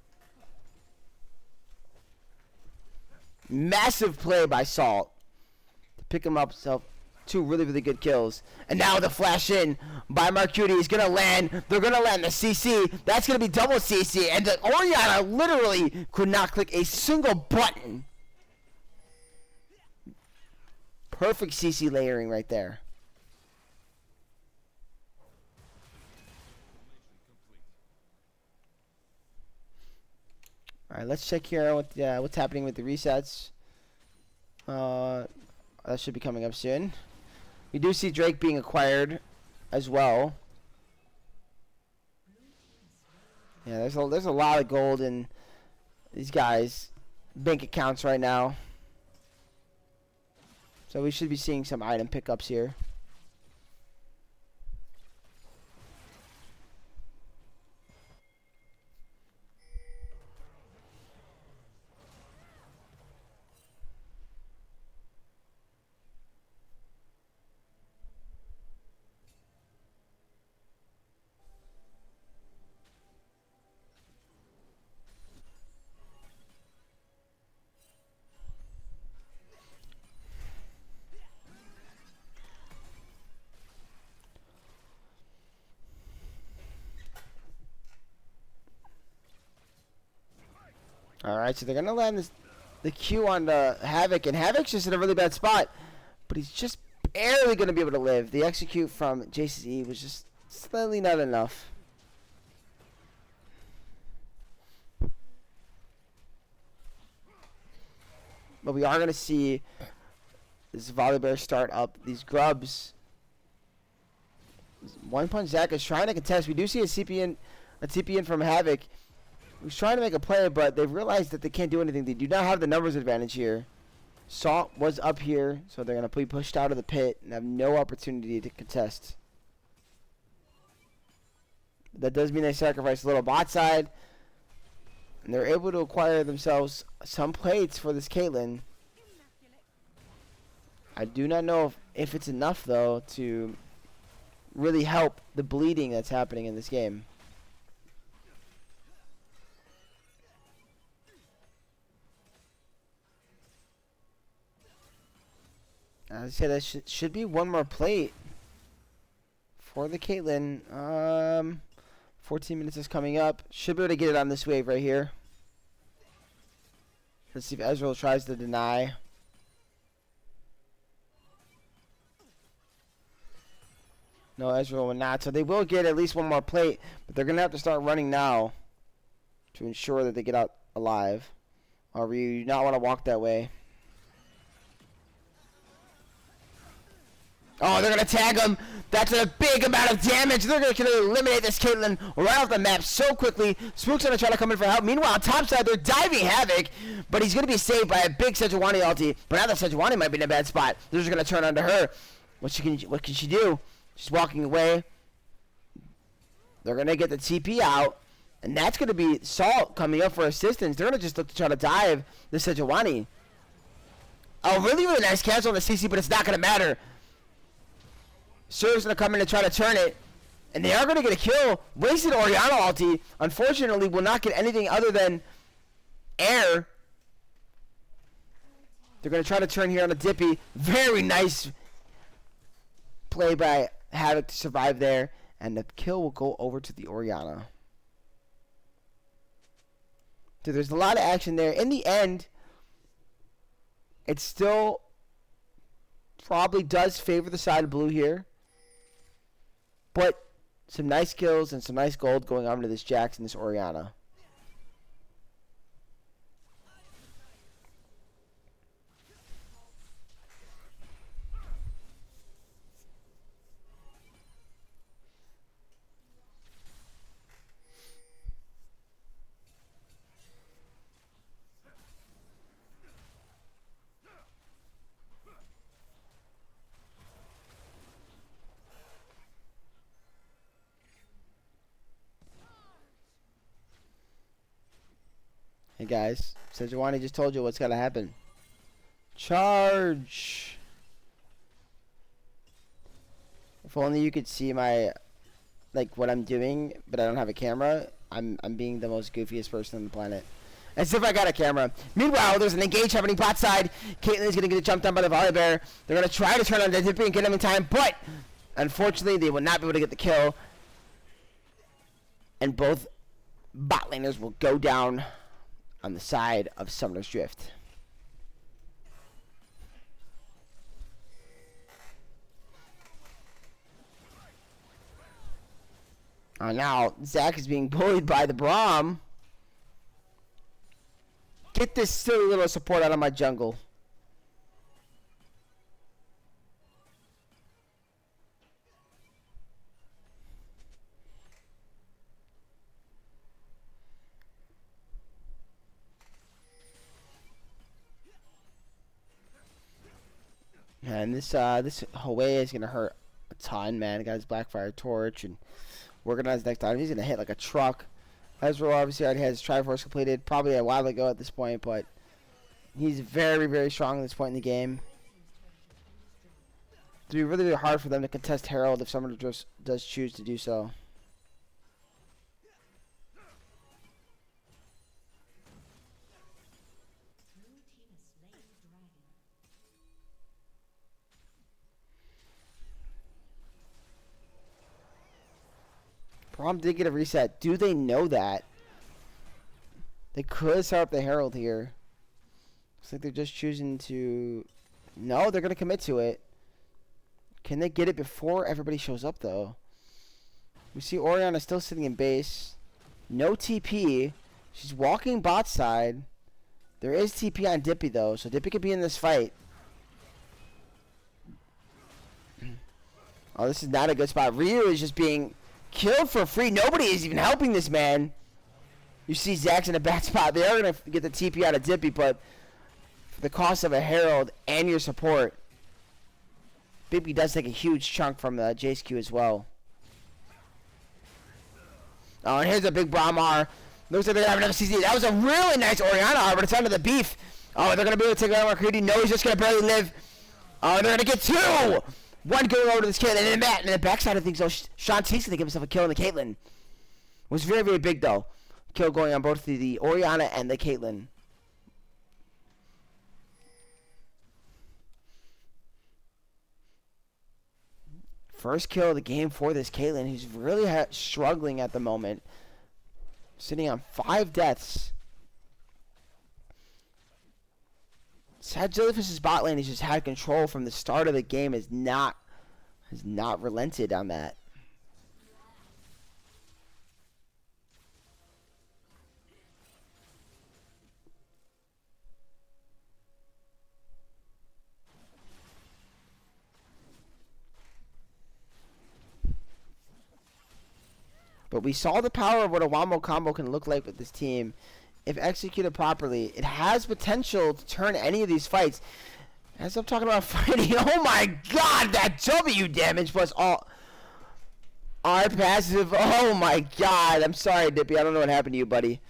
A: Massive play by Salt to pick him up himself. 2 really, really good kills. And now the flash in by Marcuti is going to land. They're going to land the CC. That's going to be double CC. And Orianna literally could not click a single button. Perfect CC layering right there. All right, let's check here what's happening with the resets. That should be coming up soon. We do see Drake being acquired as well. Yeah, there's a lot of gold in these guys' bank accounts right now. So we should be seeing some item pickups here. Alright, so they're going to land the Q on the Havoc, and Havoc's just in a really bad spot, but he's just barely going to be able to live. The execute from JCE was just slightly not enough. But we are going to see this Volibear start up. These grubs. One Punch Zach is trying to contest. We do see a TP in from Havoc. He's trying to make a play, but they've realized that they can't do anything. They do not have the numbers advantage here. Salt was up here, so they're going to be pushed out of the pit and have no opportunity to contest. That does mean they sacrifice a little bot side. And they're able to acquire themselves some plates for this Caitlyn. I do not know if it's enough, though, to really help the bleeding that's happening in this game. I said that should be one more plate for the Caitlyn. 14 minutes is coming up. Should be able to get it on this wave right here. Let's see if Ezreal tries to deny. No, Ezreal will not. So they will get at least one more plate, but they're going to have to start running now to ensure that they get out alive. Or you do not want to walk that way. Oh, they're going to tag him. That's a big amount of damage. They're going to eliminate this Caitlyn right off the map so quickly. Spook's going to try to come in for help. Meanwhile, topside, they're diving Havoc, but he's going to be saved by a big Sejuani ulti. But now that Sejuani might be in a bad spot, they're just going to turn onto her. What can she do? She's walking away. They're going to get the TP out, and that's going to be Salt coming up for assistance. They're going to just look to try to dive the Sejuani. Oh, really, really nice cancel on the CC, but it's not going to matter. Surge's going to come in and try to turn it. And they are going to get a kill. Wasted Orianna ulti. Unfortunately, will not get anything other than air. They're going to try to turn here on a Dippy. Very nice play by Havoc to survive there, and the kill will go over to the Orianna. So there's a lot of action there. In the end, it still probably does favor the side of blue here. But some nice kills and some nice gold going on to this Jax and this Orianna. Hey guys, Sejuani just told you what's gotta happen. Charge! If only you could see my, like, what I'm doing, but I don't have a camera. I'm being the most goofiest person on the planet. As if I got a camera. Meanwhile, there's an engage happening bot side. Caitlyn's gonna get jumped on by the Volibear. They're gonna try to turn on the Dippy and get him in time, but unfortunately they will not be able to get the kill. And both bot laners will go down on the side of Summoner's Drift. Now Zach is being bullied by the Braum. Get this silly little support out of my jungle. And this Hawei is gonna hurt a ton, man. The guy's Blackfire Torch and working on his next item. He's gonna hit like a truck. Ezreal obviously already has his Triforce completed, probably a while ago at this point, but he's very, very strong at this point in the game. It'll be really, really hard for them to contest Herald if someone just does choose to do so. Braum did get a reset. Do they know that? They could start up the Herald here. Looks like they're just choosing to... No, they're going to commit to it. Can they get it before everybody shows up, though? We see Orianna still sitting in base. No TP. She's walking bot side. There is TP on Dippy, though, so Dippy could be in this fight. Oh, this is not a good spot. Ryu is just being... killed for free. Nobody is even helping this man. You see Zach's in a bad spot. They are going to get the TP out of Dippy, but for the cost of a Herald and your support, Dippy does take a huge chunk from the Jace Q as well. Oh, and here's a big Brahmar. Looks like they're going to have enough CC. That was a really nice Orianna R, but it's under the beef. Oh, they're going to be able to take out McCready. No, he's just going to barely live. Oh, they're going to get two. One going over to this Caitlyn, and then the backside of things, though, Shanti's going to give himself a kill on the Caitlyn. Was very, very big, though. Kill going on both the Orianna and the Caitlyn. First kill of the game for this Caitlyn, who's really struggling at the moment. Sitting on 5 deaths. Sad Jellyfish's bot lane has just had control from the start of the game, has not relented on that. But we saw the power of what a Wombo combo can look like with this team. If executed properly, it has potential to turn any of these fights. As I'm talking about fighting, oh my god, that W damage plus all R passive. Oh my god, I'm sorry, Dippy. I don't know what happened to you, buddy.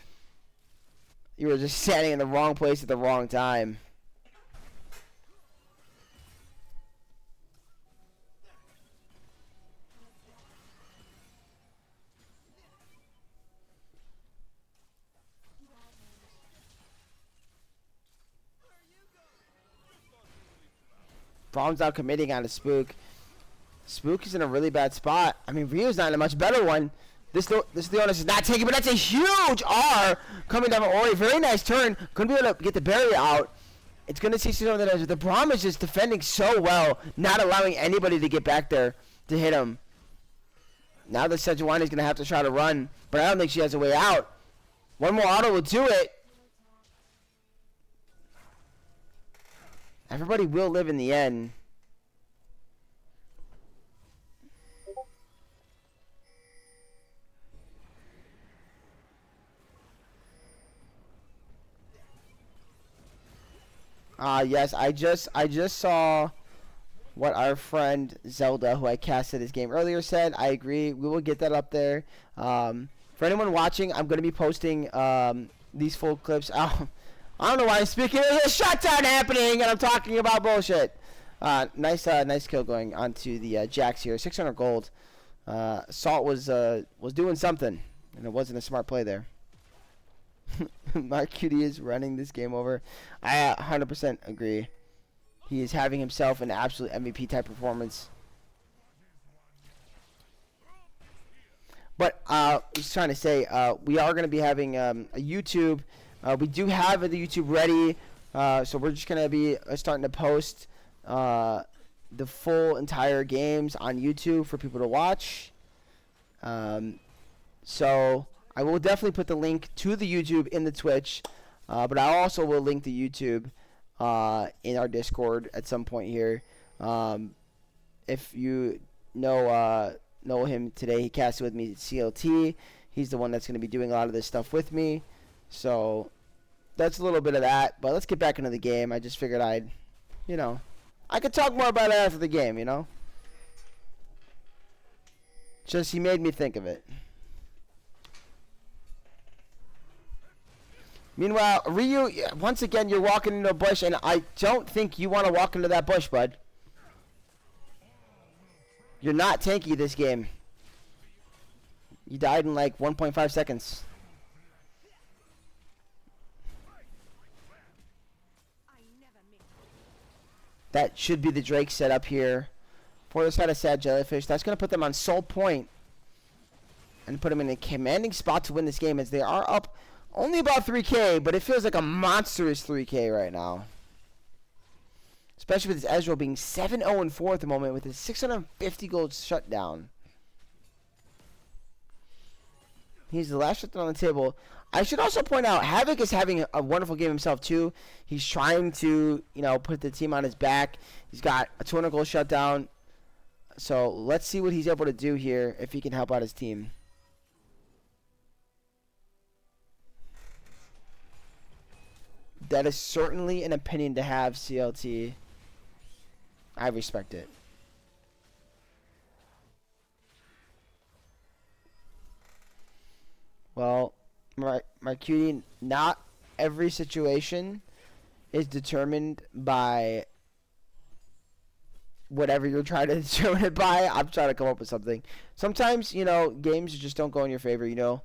A: You were just standing in the wrong place at the wrong time. Braum's out committing on a spook. Spook is in a really bad spot. I mean, Ryu's not in a much better one. This Leona is not taking, but that's a huge R coming down from Ori. Very nice turn. Couldn't be able to get the barrier out. It's going to see some of that edge. The Braum is just defending so well, not allowing anybody to get back there to hit him. Now the Sejuani is going to have to try to run, but I don't think she has a way out. One more auto will do it. Everybody will live in the end. Yes, I just saw what our friend Zelda, who I casted his game earlier, said. I agree. We will get that up there. For anyone watching, I'm going to be posting these full clips. Oh, I don't know why I'm speaking. There's a shutdown happening, and I'm talking about bullshit. Nice kill going onto the Jax here. 600 gold. Salt was doing something, and it wasn't a smart play there. Mark Cutie is running this game over. I 100% agree. He is having himself an absolute MVP type performance. But I was trying to say, we are going to be having a YouTube. We do have the YouTube ready, so we're just going to be starting to post the full entire games on YouTube for people to watch. So I will definitely put the link to the YouTube in the Twitch, but I also will link the YouTube in our Discord at some point here. If you know him today, he casted with me at CLT. He's the one that's going to be doing a lot of this stuff with me. So that's a little bit of that. But let's get back into the game. I just figured I could talk more about it after the game, Just he made me think of it. Meanwhile, Ryu, once again, you're walking into a bush, and I don't think you want to walk into that bush, bud. You're not tanky this game. You died in like 1.5 seconds. That should be the Drake setup here. For the side of Sad Jellyfish. That's going to put them on Soul Point. And put them in a commanding spot to win this game, as they are up only about 3K, but it feels like a monstrous 3K right now. Especially with his Ezreal being 7-0-4 at the moment with his 650 gold shutdown. He's the last shutdown on the table. I should also point out, Havoc is having a wonderful game himself too. He's trying to, put the team on his back. He's got a 200 gold shutdown. So let's see what he's able to do here, if he can help out his team. That is certainly an opinion to have, CLT. I respect it. Well, Marcuti, not every situation is determined by whatever you're trying to determine it by. I'm trying to come up with something. Sometimes, games just don't go in your favor, You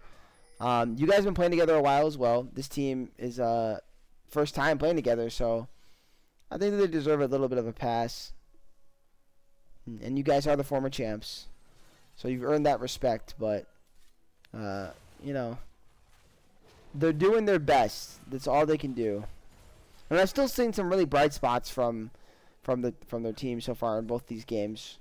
A: guys have been playing together a while as well. This team is first time playing together, so I think they deserve a little bit of a pass. And you guys are the former champs, so you've earned that respect. But they're doing their best. That's all they can do. And I've still seen some really bright spots from their team so far in both these games.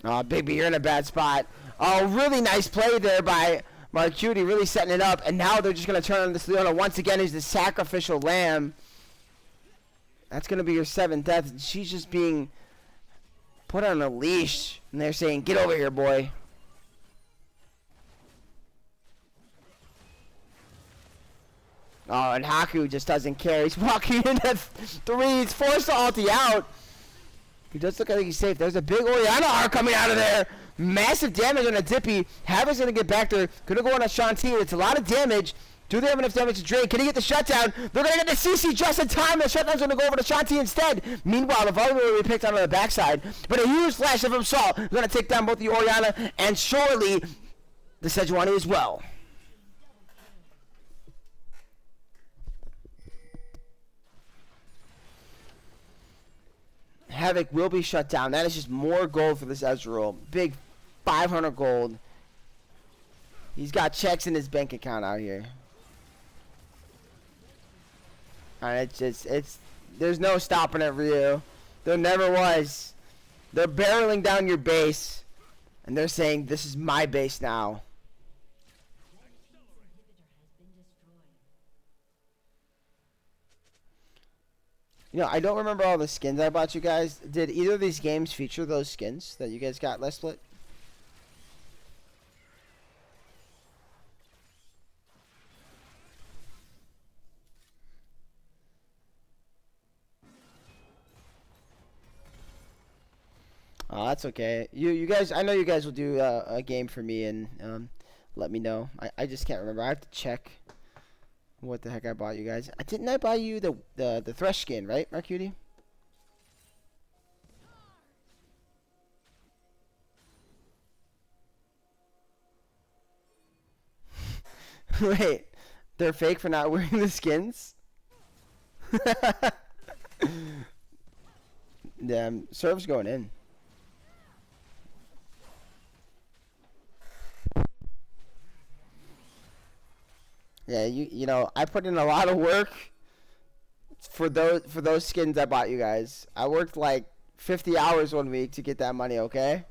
A: Oh, Big B, you're in a bad spot. Oh, really nice play there by Marcuti, really setting it up. And now they're just going to turn on this Leona once again as the sacrificial lamb. That's going to be your 7th death. She's just being put on a leash. And they're saying, get over here, boy. Oh, and Haku just doesn't care. He's walking into 3. He's forced to ulti out. He does look like he's safe. There's a big Orianna R coming out of there. Massive damage on a Dippy. Havoc's going to get back there. Going to go on a Shanti. It's a lot of damage. Do they have enough damage to drain? Can he get the shutdown? They're going to get the CC just in time. The shutdown's going to go over to Shanti instead. Meanwhile, the volley will be picked out on the backside. But a huge flash of Assault is going to take down both the Orianna and surely the Sejuani as well. Havoc will be shut down. That is just more gold for this Ezreal. Big 500 gold. He's got checks in his bank account out here. And there's no stopping it, Ryu. There never was. They're barreling down your base. And they're saying, this is my base now. You know, I don't remember all the skins I bought you guys. Did either of these games feature those skins that you guys got last split? Oh, that's okay. You guys, I know you guys will do a game for me and let me know. I just can't remember. I have to check what the heck I bought you guys. Didn't I buy you the Thresh skin, right, Marcutie? Wait, they're fake for not wearing the skins? Damn, serve's going in. Yeah, you know, I put in a lot of work for those skins I bought you guys. I worked like 50 hours one week to get that money, okay?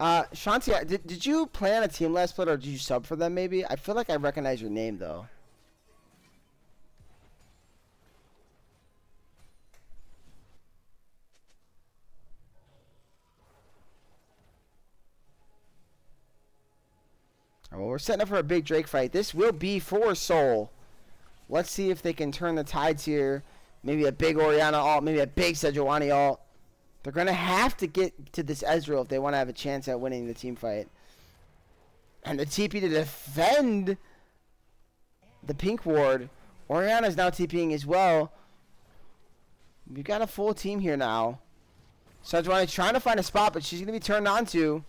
A: Shanti, did you play on a team last split or did you sub for them maybe? I feel like I recognize your name though. Well, we're setting up for a big Drake fight. This will be for Soul. Let's see if they can turn the tides here. Maybe a big Orianna ult, maybe a big Sejuani ult. They're going to have to get to this Ezreal if they want to have a chance at winning the team fight. And the TP to defend the pink ward. Orianna's now TPing as well. We've got a full team here now. Sejuani trying to find a spot, but she's going to be turned on to.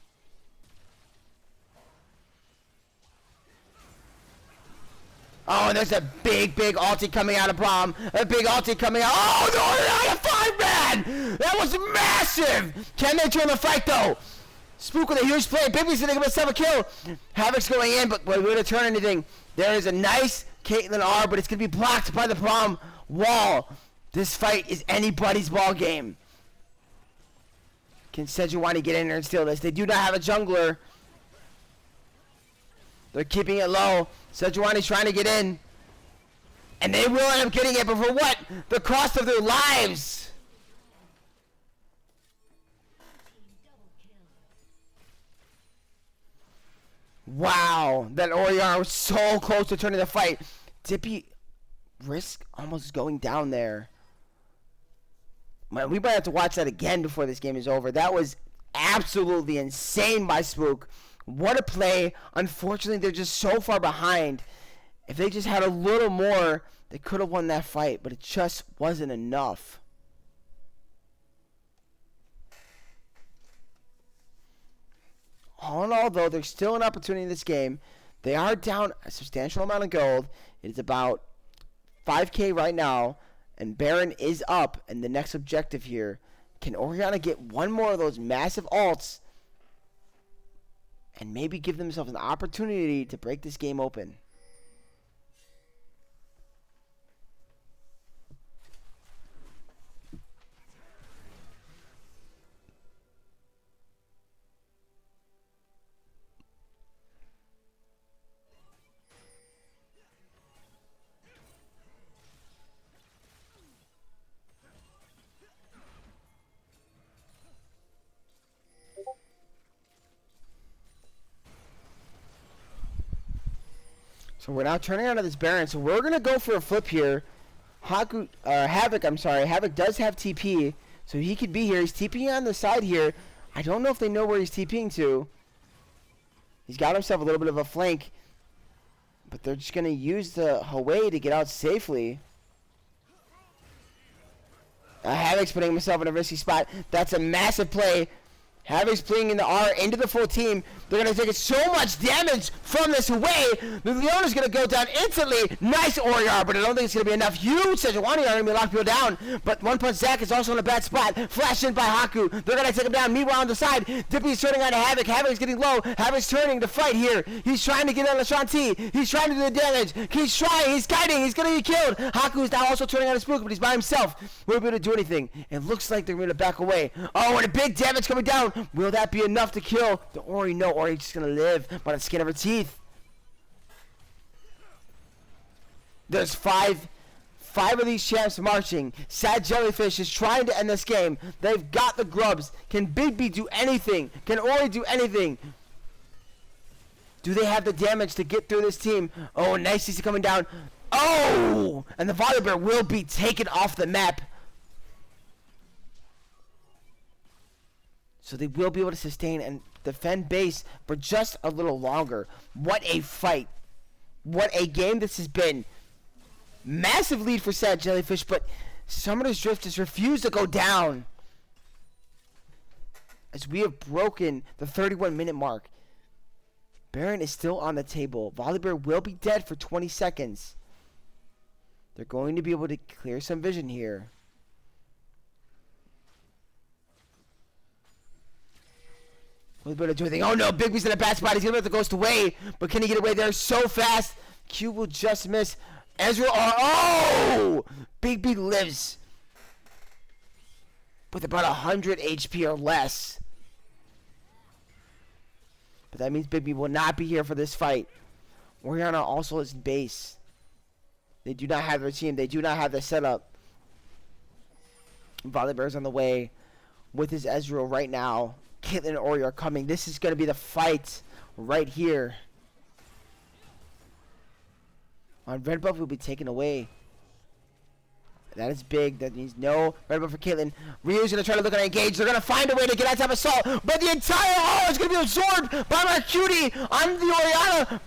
A: Oh, and there's a big ulti coming out of Braum. A big ulti coming out. Oh, no, Orianna 5-man! That was massive! Can they turn the fight, though? Spook with a huge play. Bibby's going to give himself a kill. Havoc's going in, but we're going to turn anything. There is a nice Caitlyn R, but it's going to be blocked by the Braum wall. This fight is anybody's ball game. Can Sejuani get in there and steal this? They do not have a jungler. They're keeping it low. Sejuani's trying to get in. And they will end up getting it, but for what? The cost of their lives. Wow. That Orianna was so close to turning the fight. Dippy risk almost going down there. We might have to watch that again before this game is over. That was absolutely insane by Spook. What a play. Unfortunately, they're just so far behind. If they just had a little more, they could have won that fight, but it just wasn't enough. All in all, though, there's still an opportunity in this game. They are down a substantial amount of gold. It is about 5K right now, and Baron is up, and the next objective here. Can Orianna get one more of those massive ults and maybe give themselves an opportunity to break this game open? So we're now turning onto this Baron. So we're going to go for a flip here. Havoc, I'm sorry. Havoc does have TP, so he could be here. He's TPing on the side here. I don't know if they know where he's TPing to. He's got himself a little bit of a flank, but they're just going to use the Hawei to get out safely. Havoc's putting himself in a risky spot. That's a massive play. Havoc's playing in the R into the full team. They're going to take so much damage from this away. The Leona's going to go down instantly. Nice Oriar, but I don't think it's going to be enough. Huge Sejuani are going to be locked people down. But One Punch Zack is also in a bad spot. Flashed in by Haku. They're going to take him down. Meanwhile on the side, Dippy's turning on to Havoc. Havoc's getting low. Havoc's turning to fight here. He's trying to get on Shanti. He's trying to do the damage. He's trying. He's kiting. He's going to get killed. Haku is now also turning on his Spook, but he's by himself. Won't be able to do anything. It looks like they're going to back away. Oh, and a big damage coming down. Will that be enough to kill the Ori? No, Ori's just gonna live by the skin of her teeth. There's five of these champs marching. Sad Jellyfish is trying to end this game. They've got the grubs. Can Big B do anything? Can Ori do anything? Do they have the damage to get through this team? Oh, nice CC coming down. Oh! And the Volibear will be taken off the map. So they will be able to sustain and defend base for just a little longer. What a fight. What a game this has been. Massive lead for Sad Jellyfish, but Summoner's Drift has refused to go down. As we have broken the 31-minute mark. Baron is still on the table. Volibear will be dead for 20 seconds. They're going to be able to clear some vision here. We're going to do anything. Oh no, Big B's in a bad spot. He's going to let the ghost away. But can he get away there so fast? Q will just miss. Ezreal. Oh! Big B lives with about 100 HP or less. But that means Big B will not be here for this fight. Oriana also is base. They do not have their team. They do not have their setup. Volibear's on the way with his Ezreal right now. Caitlyn and Ori are coming. This is going to be the fight right here. On red buff will be taken away. That is big. That means no red buff for Caitlyn. Ryu's going to try to look at engage. They're going to find a way to get on top of Assault. But the entire R is going to be absorbed by Mercury on the Oriana.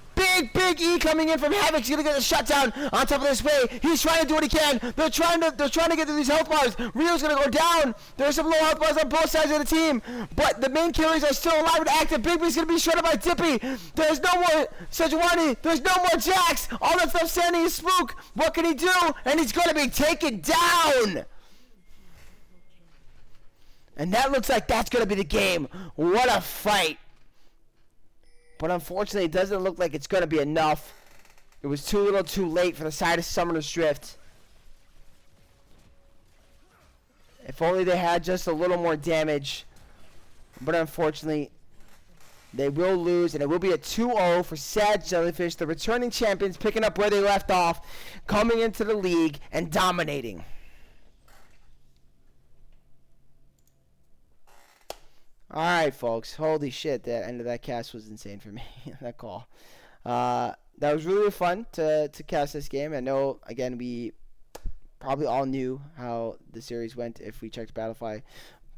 A: Big E coming in from Havoc. He's gonna get a shutdown on top of this way. He's trying to do what he can. They're trying to get through these health bars. Rio's gonna go down. There's some low health bars on both sides of the team, but the main carries are still alive and active. Big B's gonna be shredded by Dippy. There's no more Sejuani. There's no more Jax. All that's left standing is Spook. What can he do? And he's gonna be taken down. And that looks like that's gonna be the game. What a fight. But unfortunately, it doesn't look like it's going to be enough. It was too little too late for the side of Summoner's Drift. If only they had just a little more damage. But unfortunately, they will lose. And it will be a 2-0 for Sad Jellyfish. The returning champions picking up where they left off. Coming into the league and dominating. Alright, folks. Holy shit, that end of that cast was insane for me. That call. That was really fun to cast this game. I know, again, we probably all knew how the series went if we checked Battlefy.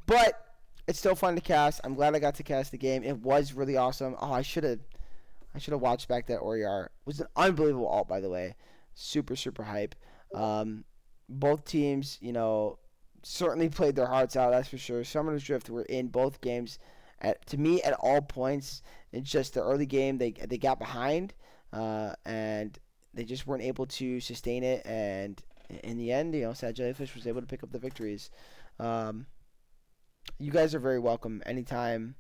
A: But it's still fun to cast. I'm glad I got to cast the game. It was really awesome. Oh, I should have watched back that Oriar. It was an unbelievable ult, by the way. Super, super hype. Both teams, you know, certainly played their hearts out, that's for sure. Summoner's Drift were in both games, to me, at all points. It's just the early game, they got behind, and they just weren't able to sustain it. And in the end, you know, Sad Jellyfish was able to pick up the victories. You guys are very welcome anytime.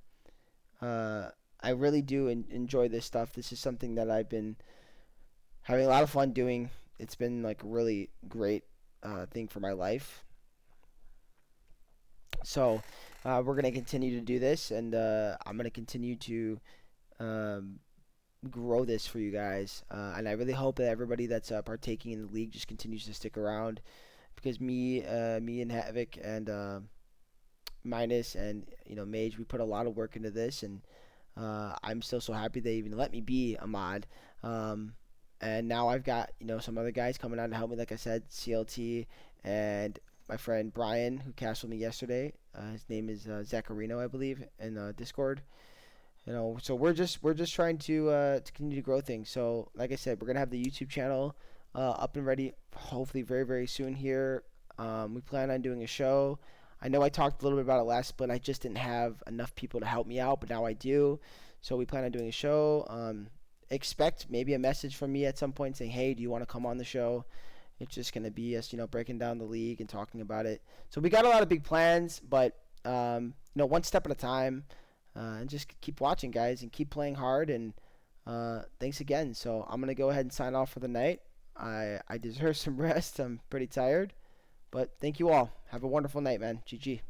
A: I really do enjoy this stuff. This is something that I've been having a lot of fun doing. It's been like a really great thing for my life. So we're going to continue to do this, and I'm going to continue to grow this for you guys. And I really hope that everybody that's partaking in the league just continues to stick around, because me and Havoc and Minus and, you know, Mage, we put a lot of work into this, and I'm still so happy they even let me be a mod. And now I've got some other guys coming on to help me. Like I said, CLT and my friend Brian, who cashed with me yesterday. His name is Zacharino, I believe, in Discord. So we're just trying to continue to grow things. So like I said, we're gonna have the YouTube channel up and ready, hopefully very very soon here. We plan on doing a show. I know I talked a little bit about it last split. I just didn't have enough people to help me out, but now I do. So we plan on doing a show. Expect maybe a message from me at some point saying, "Hey, do you want to come on the show?" It's just gonna be us, breaking down the league and talking about it. So we got a lot of big plans, but one step at a time, and just keep watching, guys, and keep playing hard. And thanks again. So I'm gonna go ahead and sign off for the night. I deserve some rest. I'm pretty tired, but thank you all. Have a wonderful night, man. GG.